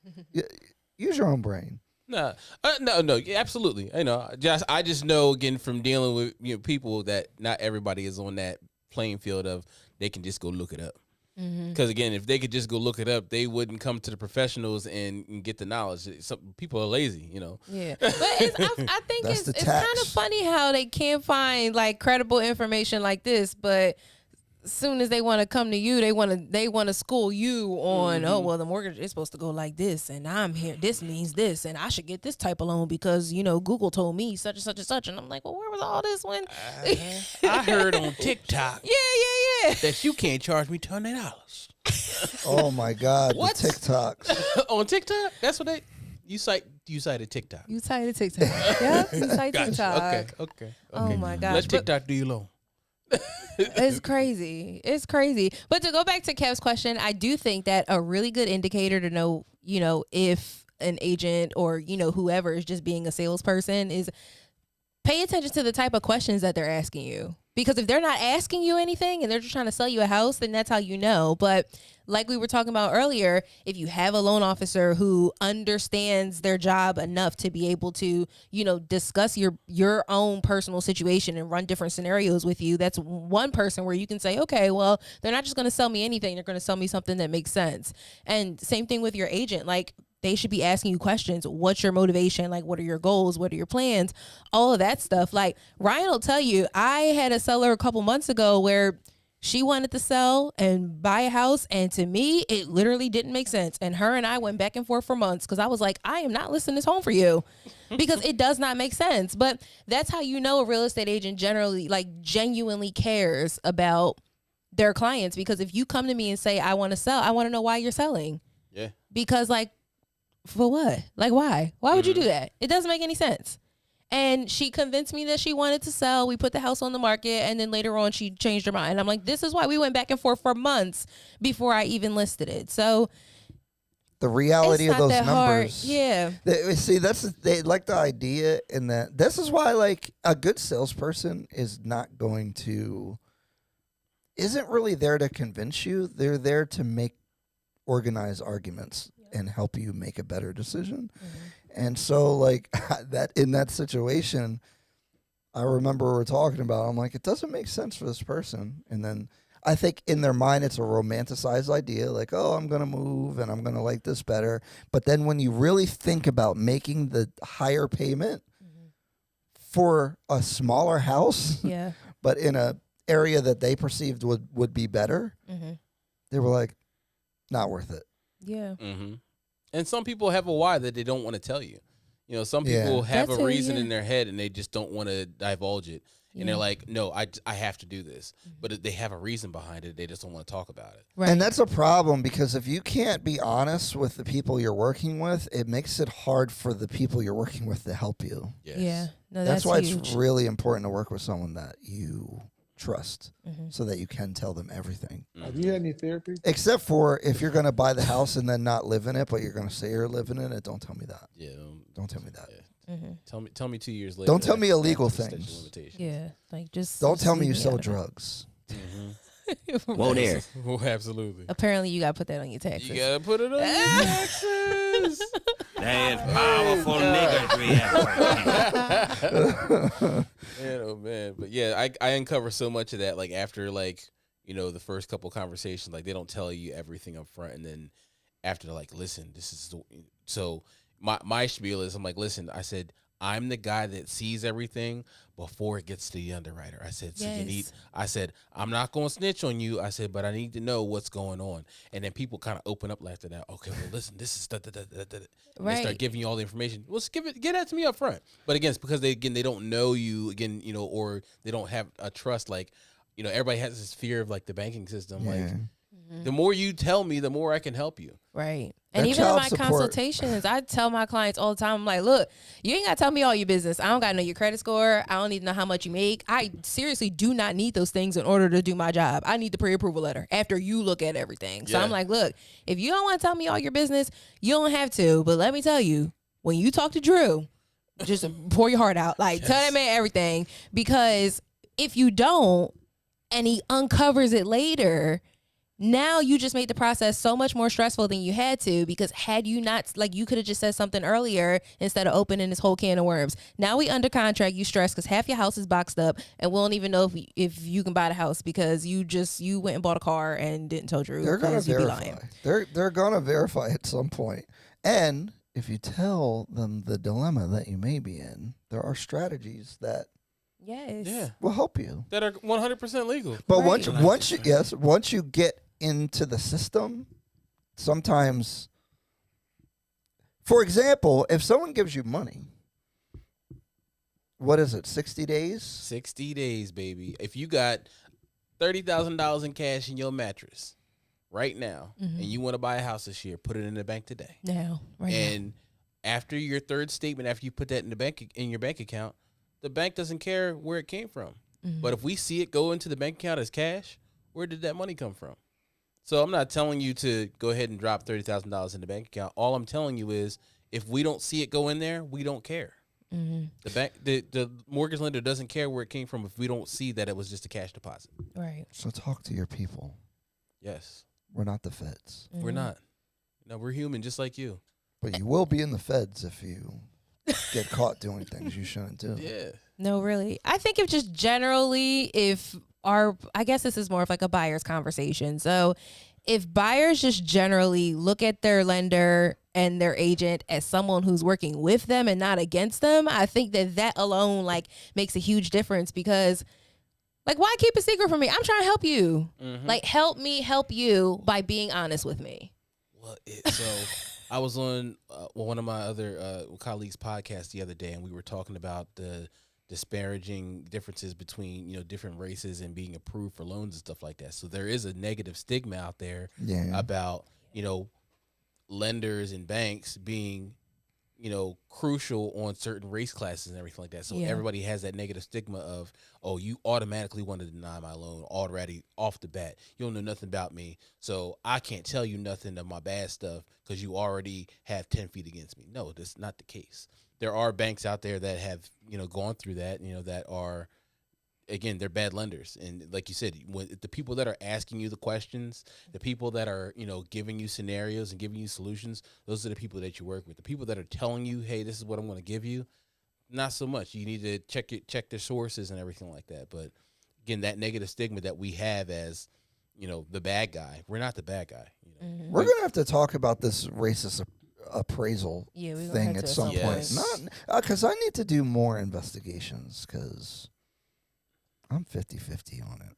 use your own brain. No, absolutely. I just know again from dealing with people that not everybody is on that playing field of they can just go look it up. Because again, if they could just go look it up, they wouldn't come to the professionals and get the knowledge. Some people are lazy, Yeah, but I think it's kind of funny how they can't find like credible information like this, but as soon as they want to come to you, they want to school you on the mortgage is supposed to go like this, and I'm here. This means this, and I should get this type of loan because Google told me such and such and such, and I'm like, well, where was all this when? I heard on TikTok. Yeah. That you can't charge me $20. Oh my God! What? The TikToks on TikTok? That's what you cited TikTok. You cited TikTok. Yeah, you cited TikTok. Okay. Oh my gosh! Let TikTok do you loan. It's crazy. But to go back to Kev's question, I do think that a really good indicator to know, if an agent or, whoever is just being a salesperson is pay attention to the type of questions that they're asking you. Because if they're not asking you anything and they're just trying to sell you a house, then that's how you know. But like we were talking about earlier, if you have a loan officer who understands their job enough to be able to, discuss your own personal situation and run different scenarios with you, that's one person where you can say, okay, well, they're not just going to sell me anything. They're going to sell me something that makes sense. And same thing with your agent. Like, they should be asking you questions. What's your motivation? Like, what are your goals? What are your plans? All of that stuff. Like, Ryan will tell you, I had a seller a couple months ago where she wanted to sell and buy a house. And to me, it literally didn't make sense. And her and I went back and forth for months because I was like, I am not listing this home for you because it does not make sense. But that's how you know a real estate agent generally, like, genuinely cares about their clients. Because if you come to me and say, I want to sell, I want to know why you're selling. Yeah. Because, like, for what? Like, why? Why would you do that? It doesn't make any sense. And she convinced me that she wanted to sell. We put the house on the market, and then later on she changed her mind. And I'm like, this is why we went back and forth for months before I even listed it. So the reality It's of not those that hard. numbers. Yeah. See, they like the idea in that. This is why, like, a good salesperson isn't really there to convince you. They're there to organize arguments and help you make a better decision. And so, like, that in that situation, I remember we were talking about, I'm like, it doesn't make sense for this person. And then I think in their mind, it's a romanticized idea, like, oh, I'm going to move and I'm going to like this better. But then when you really think about making the higher payment for a smaller house, Yeah. but in a area that they perceived would be better, they were like, not worth it. Yeah. And some people have a why that they don't want to tell you. You know, some people have That's a it, reason yeah. in their head and they just don't want to divulge it. And they're like, no, I have to do this. But they have a reason behind it. They just don't want to talk about it. Right. And that's a problem, because if you can't be honest with the people you're working with, it makes it hard for the people you're working with to help you. Yes. Yeah. No, That's why huge. it's really important to work with someone that you trust so that you can tell them everything. Have you had any therapy? Except for if you're going to buy the house and then not live in it, but you're going to say you're living in it, don't tell me that. Yeah. Don't tell me that. Yeah. Tell me 2 years later. Don't tell me illegal after statute of things. limitations. Yeah. Like, just Don't just tell me leave you sell out of it. drugs. Won't air. Oh, absolutely. Apparently, you got to put that on your taxes. You gotta put it on your taxes. That is powerful niggas. Man, oh man, but yeah, I uncover so much of that. Like after the first couple conversations, like they don't tell you everything up front, and then after they're like, listen, this is so my spiel is, I'm like, listen, I said, I'm the guy that sees everything before it gets to the underwriter. I said, so you need, I said, I'm not going to snitch on you. I said, but I need to know what's going on. And then people kind of open up after that. Okay, well, listen, this is They start giving you all the information. Well, get that to me up front. But again, it's because they don't know you again, or they don't have a trust. Like, everybody has this fear of like the banking system. Like, the more you tell me, the more I can help you. Right. And That even in child my support- consultations, I tell my clients all the time, I'm like, look, you ain't got to tell me all your business. I don't got to know your credit score. I don't need to know how much you make. I seriously do not need those things in order to do my job. I need the pre-approval letter after you look at everything. So I'm like, look, if you don't want to tell me all your business, you don't have to. But let me tell you, when you talk to Drew, just pour your heart out. Like, tell that man everything. Because if you don't, and he uncovers it later, now you just made the process so much more stressful than you had to, because had you not, like, you could have just said something earlier instead of opening this whole can of worms. Now we under contract, you stressed because half your house is boxed up, and we don't even know if you can buy the house because you went and bought a car and didn't tell Drew. They're gonna 'cause you'd be verify. lying. They're gonna verify at some point. And if you tell them the dilemma that you may be in, there are strategies that Yes. will help you. That are 100% legal. But Right. once you get into the system, sometimes, for example, if someone gives you money, what is it, 60 days? 60 days, baby. If you got $30,000 in cash in your mattress right now, and you want to buy a house this year, put it in the bank today. Now, right And after your third statement, after you put that in your bank account, the bank doesn't care where it came from. But if we see it go into the bank account as cash, where did that money come from? So I'm not telling you to go ahead and drop $30,000 in the bank account. All I'm telling you is, if we don't see it go in there, we don't care. The mortgage lender doesn't care where it came from if we don't see that it was just a cash deposit. Right. So talk to your people. Yes, We're not the feds. we're not. No, we're human, just like you. But you will be in the feds if you get caught doing things you shouldn't do. Yeah. No, really. I think if just generally, I guess this is more of like a buyer's conversation. So if buyers just generally look at their lender and their agent as someone who's working with them and not against them, I think that alone like makes a huge difference, because like, why keep a secret from me? I'm trying to help you. Like, help me help you by being honest with me. Well, so I was on one of my other colleagues' podcasts the other day, and we were talking about the disparaging differences between different races and being approved for loans and stuff like that. So there is a negative stigma out there about lenders and banks being crucial on certain race classes and everything like that. So everybody has that negative stigma of, oh, you automatically want to deny my loan already off the bat. You don't know nothing about me, so I can't tell you nothing of my bad stuff because you already have 10 feet against me. No, that's not the case. There are banks out there that have, gone through that, that are, again, they're bad lenders. And like you said, when the people that are asking you the questions, the people that are, giving you scenarios and giving you solutions, those are the people that you work with. The people that are telling you, hey, this is what I'm going to give you, not so much. You need to check their sources and everything like that. But again, that negative stigma that we have as, the bad guy, we're not the bad guy. We're going to have to talk about this racist appraisal thing at some point. Not because I need to do more investigations because I'm 50-50 on it.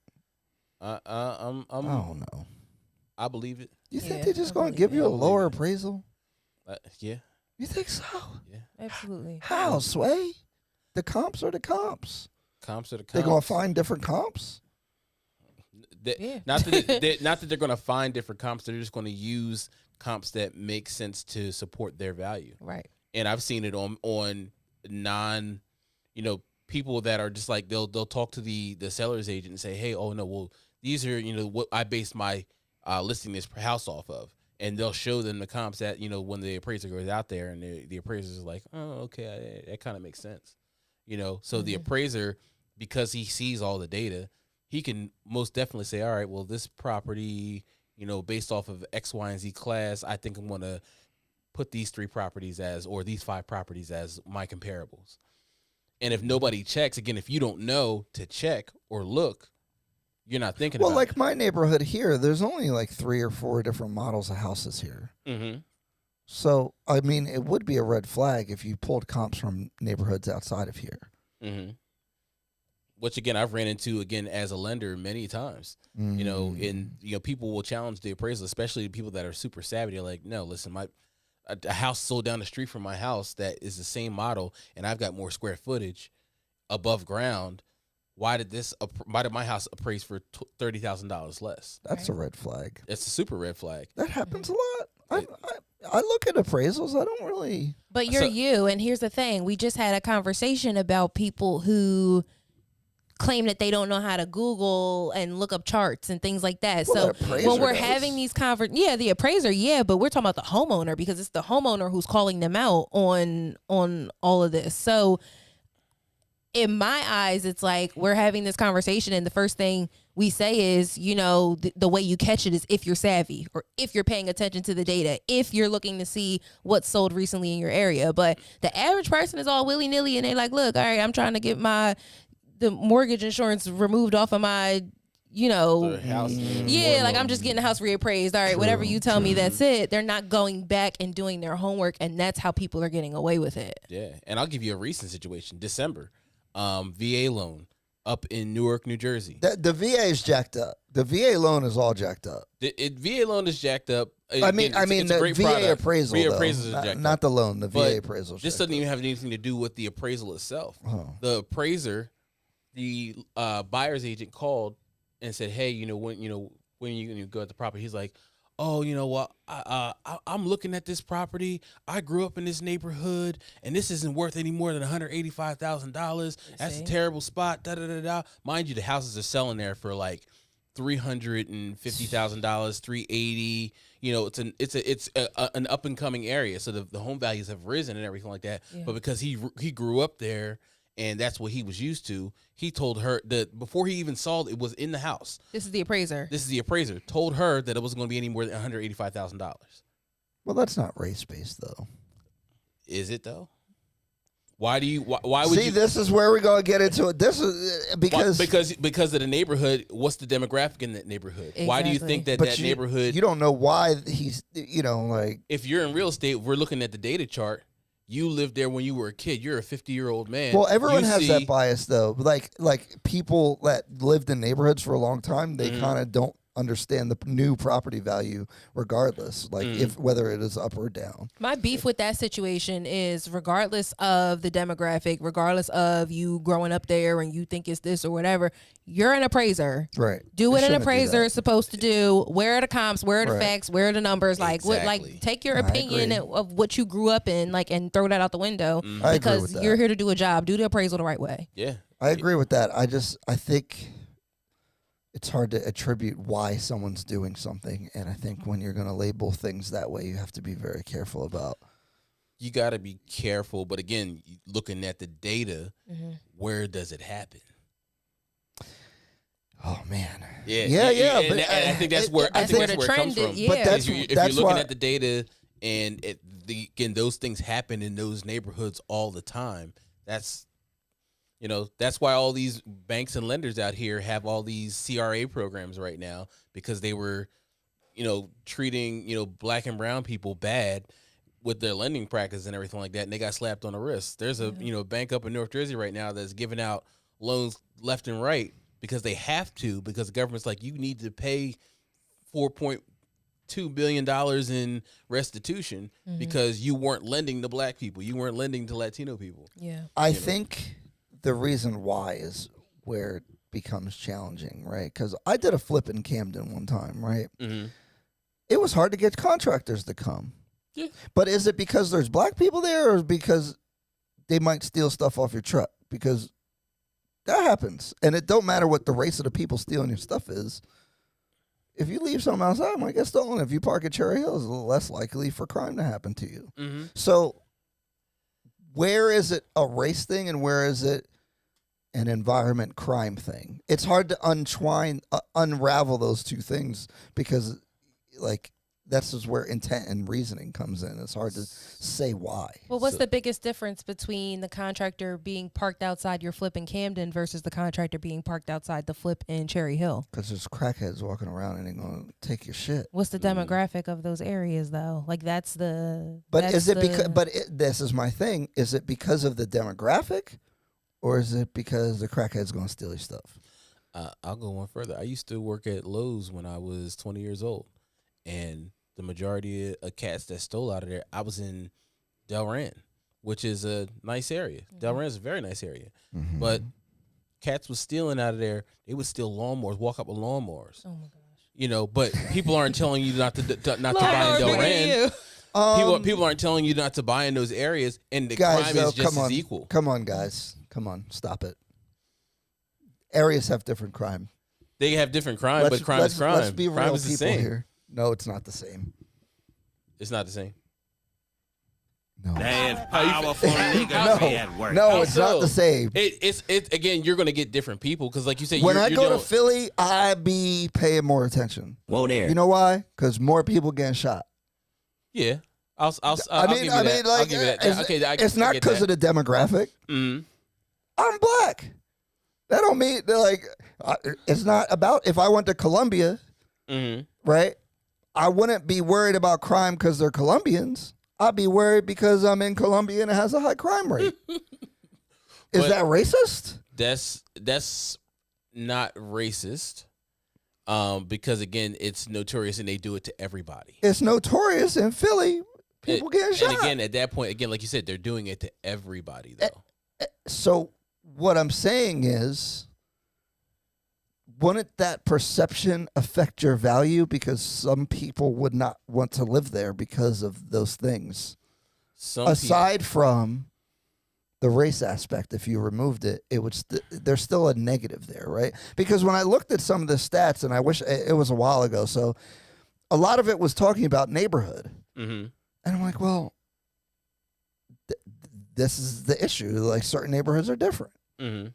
I don't know. I believe it. You think they're just going to give you a lower appraisal? Yeah. You think so? Yeah. Absolutely. How, Sway? The comps are the comps. Comps are the comps. They're going to find different comps? Not that they're going to find different comps. They're just going to use comps that make sense to support their value. Right. And I've seen it on non, people that are just like they'll talk to the seller's agent and say, hey, oh no, well, these are what I based my listing this house off of, and they'll show them the comps that when the appraiser goes out there and the appraiser is like, oh, okay, that kind of makes sense, so the appraiser, because he sees all the data, he can most definitely say, all right, well, this property, based off of X, Y, and Z class, I think I'm going to put these 3 properties or these 5 properties as my comparables. And if nobody checks, again, if you don't know to check or look, you're not thinking about it. Well, like my neighborhood here, there's only like 3 or 4 different models of houses here. Mm-hmm. So, I mean, it would be a red flag if you pulled comps from neighborhoods outside of here. Mm-hmm. Which, again, I've ran into, again, as a lender many times. And people will challenge the appraisal, especially the people that are super savvy. They're like, no, listen, a house sold down the street from my house that is the same model, and I've got more square footage above ground. Why did my house appraise for $30,000 less? That's a red flag. It's a super red flag. That happens a lot. I look at appraisals. I don't really. But you're you, and here's the thing: we just had a conversation about people who claim that they don't know how to Google and look up charts and things like that. Well, so when we're having these the appraiser, but we're talking about the homeowner, because it's the homeowner who's calling them out on all of this. So in my eyes, it's like we're having this conversation, and the first thing we say is, the way you catch it is if you're savvy, or if you're paying attention to the data, if you're looking to see what's sold recently in your area. But the average person is all willy-nilly, and they like, look, all right, I'm trying to get the mortgage insurance removed off of my, house. Like I'm just getting the house reappraised. All right, whatever you tell me, that's it. They're not going back and doing their homework, and that's how people are getting away with it. Yeah, and I'll give you a recent situation. December, VA loan up in Newark, New Jersey. The VA is jacked up. The VA loan is all jacked up. The VA loan is jacked up. It's the VA product. appraisal, VA appraisal is jacked not up. the loan. The VA appraisal. This doesn't even have anything to do with the appraisal itself. The appraiser, the buyer's agent called and said, hey, when you go at the property, he's like, oh, I'm looking at this property. I grew up in this neighborhood, and this isn't worth any more than $185,000. That's a terrible spot. Da da da da. Mind you, the houses are selling there for like $350,000, $380,000. It's an up and coming area, so the home values have risen and everything like that. Yeah. But because he grew up there, and that's what he was used to, he told her that before he even saw it was in the house. This is the appraiser. Told her that it wasn't going to be any more than $185,000. Well, that's not race-based, though. Is it, though? Why would you see? This is where we're going to get into it. This is because of the neighborhood. What's the demographic in that neighborhood? Exactly. Why do you think that neighborhood? You don't know why he's like. If you're in real estate, we're looking at the data chart. You lived there when you were a kid. You're a 50-year-old man. Well, everyone has that bias, though. Like people that lived in neighborhoods for a long time, they kind of don't understand the new property value regardless, like if whether it is up or down. My beef with that situation is regardless of the demographic, regardless of you growing up there and you think it's this or whatever, you're an appraiser. Right. Do what You an shouldn't do appraiser that. is supposed to do. Where are the comps? Where are the Right. facts? Where are the numbers? Like what? Exactly. Like take your I opinion agree. of what you grew up in, like, and throw that out the window I agree because with that. you're here to do a job. Do the appraisal the right way. Yeah. I agree with that. I think it's hard to attribute why someone's doing something, and I think when you're going to label things that way, you have to be very careful about. You got to be careful, but again, looking at the data, where does it happen? Oh man. Yeah, Yeah. And I think that's where that's where where the it comes trend from. is, yeah. But that's if you're that's looking why, at the data, and again, those things happen in those neighborhoods all the time. That's that's why all these banks and lenders out here have all these CRA programs right now, because they were, treating black and brown people bad with their lending practice and everything like that, and they got slapped on the wrist. There's a bank up in North Jersey right now that's giving out loans left and right because they have to, because the government's like, you need to pay $4.2 billion in restitution because you weren't lending to black people, you weren't lending to Latino people. Yeah. I think the reason why is where it becomes challenging, right? Because I did a flip in Camden one time, right? Mm-hmm. It was hard to get contractors to come. Yeah. But is it because there's black people there, or because they might steal stuff off your truck? Because that happens, and it don't matter what the race of the people stealing your stuff is. If you leave something outside, it might get stolen. If you park at Cherry Hill, it's a little less likely for crime to happen to you. Mm-hmm. So where is it a race thing, and where is it an environment crime thing? It's hard to unravel those two things, because like that's just where intent and reasoning comes in. It's hard to say why. Well, what's the biggest difference between the contractor being parked outside your flip in Camden versus the contractor being parked outside the flip in Cherry Hill? Because there's crackheads walking around and they're going to take your shit. What's the demographic of those areas, though? Like, that's the... But that's is it the- because? But this is my thing. Is it because of the demographic, or is it because the crackhead's going to steal your stuff? I'll go one further. I used to work at Lowe's when I was 20 years old, and the majority of cats that stole out of there, I was in Delran, which is a nice area. Delran is a very nice area. Mm-hmm. But cats was stealing out of there. They would steal lawnmowers, walk up with lawnmowers. Oh, my gosh. But people aren't telling you not to buy in Delran. People aren't telling you not to buy in those areas, and the Guys, crime though, is just come on, as equal. Come on, guys. Come on. Stop it. Areas have different crime. They have different crime, but crime is crime. Let's be crime real is the people same. here. No, it's not the same. It's not the same. No. That powerful nigga be at work. No, How it's not so? the same. It's again. You're going to get different people because, like you said, When you're I go to dealing- Philly, I be paying more attention. Whoa there. You know why? Because more people getting shot. yeah. I'll I give you that. mean, I'll like, give you that. it's, Okay, it's not because of the demographic. Mm-hmm. I'm black. That don't mean like it's not about. If I went to Colombia, Mm-hmm. right? I wouldn't be worried about crime because they're Colombians. I'd be worried because I'm in Colombia and it has a high crime rate. Is But- that racist? That's not racist. Because again, it's notorious and they do it to everybody. It's notorious in Philly. People getting shot. And again, at that point, again, like you said, they're doing it to everybody though. So what I'm saying is, wouldn't that perception affect your value? Because some people would not want to live there because of those things. Some Aside from the race aspect, if you removed it, it would there's still a negative there, right? Because when I looked at some of the stats, and I wish it was a while ago, so a lot of it was talking about neighborhood. Mm-hmm. And I'm like, well, this is the issue. Like, certain neighborhoods are different. Mm-hmm.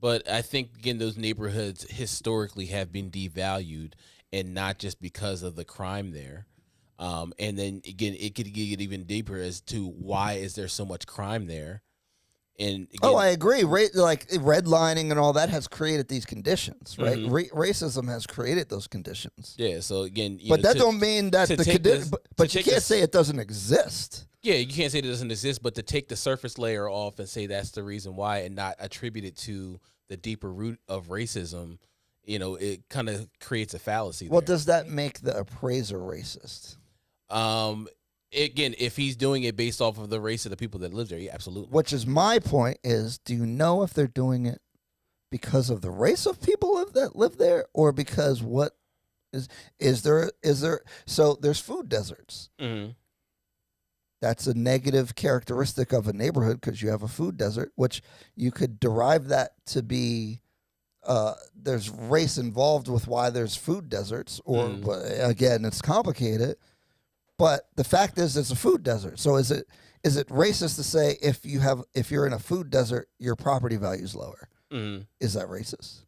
But I think, again, those neighborhoods historically have been devalued, and not just because of the crime there. And then, again, it could get even deeper as to why is there so much crime there. And again, I agree. Like redlining and all that has created these conditions, right? Mhm. Racism has created those conditions. yeah, so again, But that don't mean that to the take condition. this- But to you take can't this- say it doesn't exist. Yeah, you can't say it doesn't exist, but to take the surface layer off and say that's the reason why and not attribute it to the deeper root of racism it kind of creates a fallacy. Well, there. does that make the appraiser racist? Again, if he's doing it based off of the race of the people that live there, yeah, absolutely. Which is my point is, do you know if they're doing it because of the race of people that live there, or because what is there so there's food deserts. Mm-hmm. That's a negative characteristic of a neighborhood because you have a food desert, which you could derive that to be there's race involved with why there's food deserts, or again, it's complicated. But the fact is, it's a food desert. So is it racist to say if you're in a food desert, your property value is lower? Mm-hmm. Is that racist?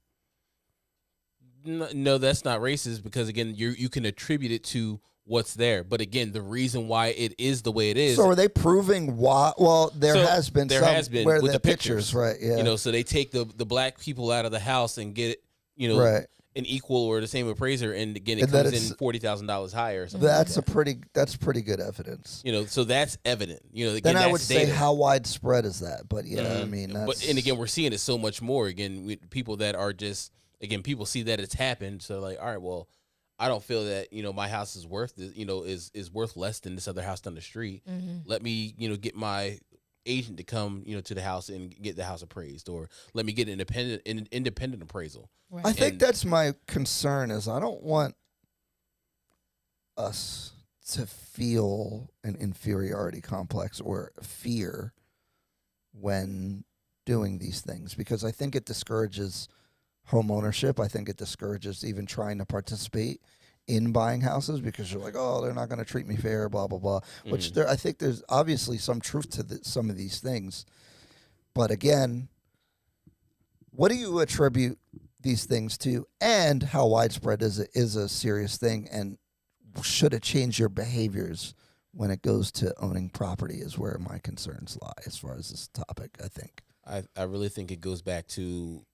No, that's not racist because again, you can attribute it to what's there. But again, the reason why it is the way it is. So are they proving why? Well, there has been where with the pictures, right? Yeah. So they take the black people out of the house and get right. an equal or the same appraiser, and again, it comes in $40,000 higher. Or something that's like that. That's pretty good evidence. So that's evident. Again, then I would data. say how widespread is that? But yeah, I mean, and again, we're seeing it so much more. Again, with people that are just people see that it's happened, so like, all right, well, I don't feel that my house is worth is worth less than this other house down the street. Mm-hmm. Let me get my agent to come to the house and get the house appraised, or let me get an independent appraisal. Right. I think that's my concern is I don't want us to feel an inferiority complex or fear when doing these things, because I think it discourages home ownership. I think it discourages even trying to participate in buying houses because you're like, oh, they're not going to treat me fair, blah, blah, blah, which I think there's obviously some truth to some of these things. But again, what do you attribute these things to, and how widespread is a serious thing, and should it change your behaviors when it goes to owning property is where my concerns lie as far as this topic, I think. I really think it goes back to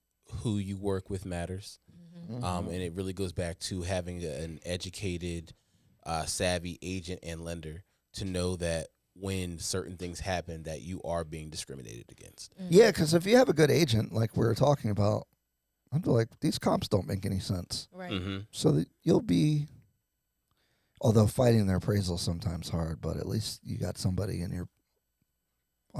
who you work with matters. Mm-hmm. And it really goes back to having an educated, savvy agent and lender to know that when certain things happen that you are being discriminated against. Mm-hmm. Yeah, because if you have a good agent, like we were talking about, I'd be like, these comps don't make any sense. Right. Mm-hmm. So that you'll be, although fighting their appraisal is sometimes hard, but at least you got somebody on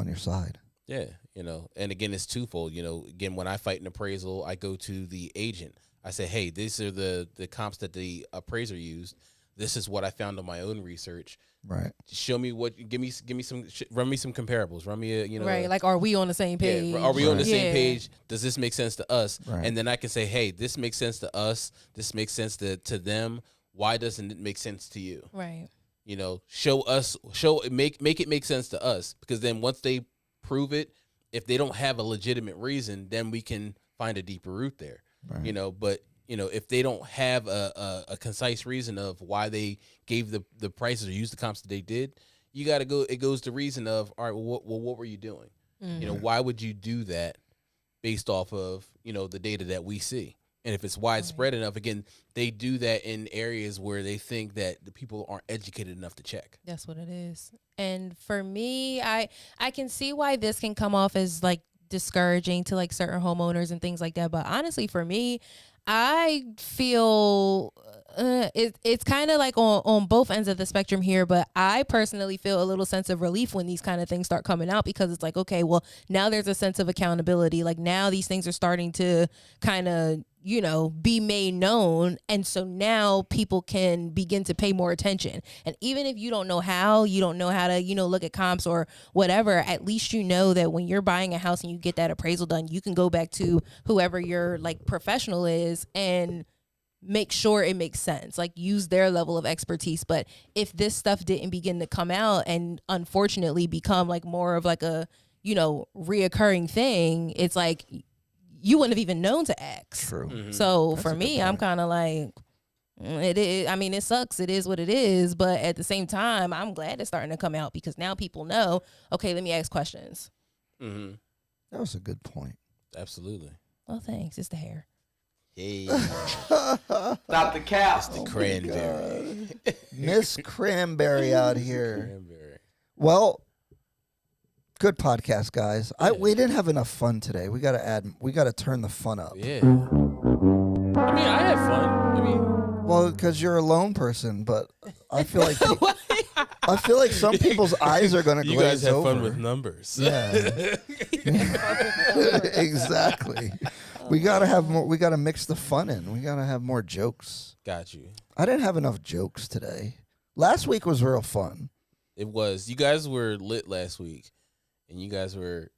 your side. Yeah, and again, it's twofold. Again, when I fight an appraisal, I go to the agent. I say, hey, these are the comps that the appraiser used. This is what I found on my own research. Right. Show me give me some, run me some comparables. Run me a, right. Like, are we on the same page? Yeah, are we on the same page? Does this make sense to us? Right. And then I can say, hey, this makes sense to us. This makes sense to them. Why doesn't it make sense to you? Right. Make it make sense to us, because then once they prove it, if they don't have a legitimate reason, then we can find a deeper root there. Right. But if they don't have a concise reason of why they gave the prices or used the comps that they did, you got to go. It goes to reason of, all right, well, what were you doing? Mm-hmm. Why would you do that based off of the data that we see? And if it's widespread enough, again, they do that in areas where they think that the people aren't educated enough to check. That's what it is. And for me, I can see why this can come off as like discouraging to like certain homeowners and things like that. But honestly, for me, I feel it's kind of like on both ends of the spectrum here, but I personally feel a little sense of relief when these kind of things start coming out, because it's like, okay, well, now there's a sense of accountability. Like, now these things are starting to kind of, be made known. And so now people can begin to pay more attention. And even if you don't know how to, look at comps or whatever, at least you know that when you're buying a house and you get that appraisal done, you can go back to whoever your like professional is and make sure it makes sense, like use their level of expertise. But if this stuff didn't begin to come out and unfortunately become like more of like a, reoccurring thing, it's like you wouldn't have even known to ask. True. Mm-hmm. So for me, I'm kind of like, it is. I mean, it sucks. It is what it is. But at the same time, I'm glad it's starting to come out, because now people know, okay, let me ask questions. Mm-hmm. That was a good point. Absolutely. Well, thanks. It's the hair. Hey. Stop the cap. It's the cranberry. Miss Cranberry out here. Cranberry. Well, good podcast, guys. We didn't have enough fun today. We got to turn the fun up. Yeah. I mean, I had fun. I mean, well, because you're a lone person, but I feel like some people's eyes are going to you glaze guys have over. fun with numbers. Yeah, exactly. We gotta have more. We gotta mix the fun in. We gotta have more jokes. Got you. I didn't have enough jokes today. Last week was real fun. It was. You guys were lit last week, and you guys were.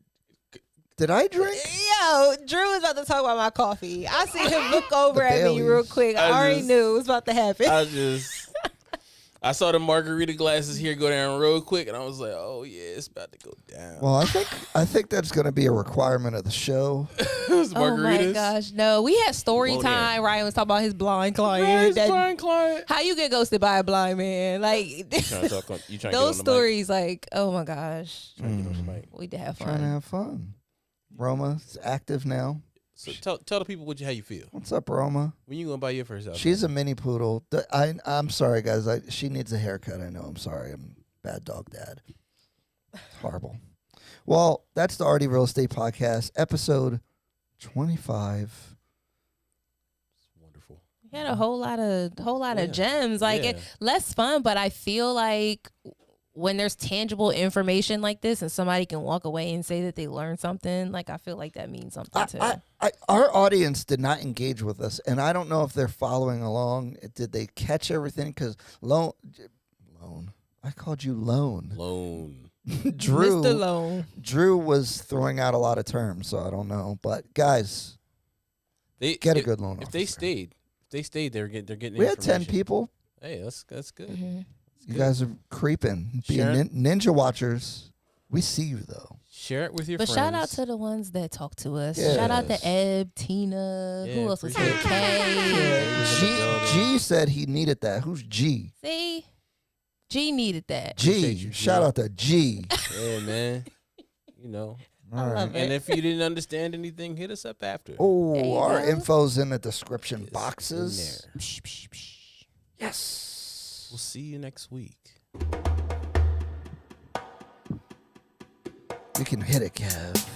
Did I drink? Yo, Drew was about to talk about my coffee. I see him look over at me Baileys. real quick. I already knew it was about to happen. I saw the margarita glasses here go down real quick, and I was like, "Oh yeah, it's about to go down." Well, I think that's going to be a requirement of the show. Oh my gosh, no! We had story time. Ryan was talking about his blind client. How you get ghosted by a blind man? Like those stories. Like, oh my gosh, we did have fun. Trying to have fun. Roma's active now. So tell the people how you feel. What's up, Roma? When you gonna buy your first house? She's a mini poodle. I'm sorry, guys. She needs a haircut. I know. I'm sorry. I'm bad dog dad. Horrible. Well, that's the Ardhi Real Estate Podcast, episode 25. It's wonderful. We had a whole lot of gems. Like less fun, but I feel like when there's tangible information like this and somebody can walk away and say that they learned something, like I feel like that means something too. Our audience did not engage with us, and I don't know if they're following along. Did they catch everything? Because loan. I called you loan. Drew. Mr. Loan. Drew was throwing out a lot of terms, so I don't know. But guys, get a good loan. If they stayed, they're getting. We had 10 people. Hey, that's good. Mm-hmm. You guys are creeping, being ninja watchers. We see you though. Share it with your friends. But shout out to the ones that talk to us. Yes. Shout out to Eb, Tina. Who else was here? Kay. G said he needed that. Who's G? See, G needed that. G. Shout out to G. Yeah, man. You know. All right. And if you didn't understand anything, hit us up after. Oh, our info's in the description boxes. In there. Yes. We'll see you next week. You can hit it, Kev.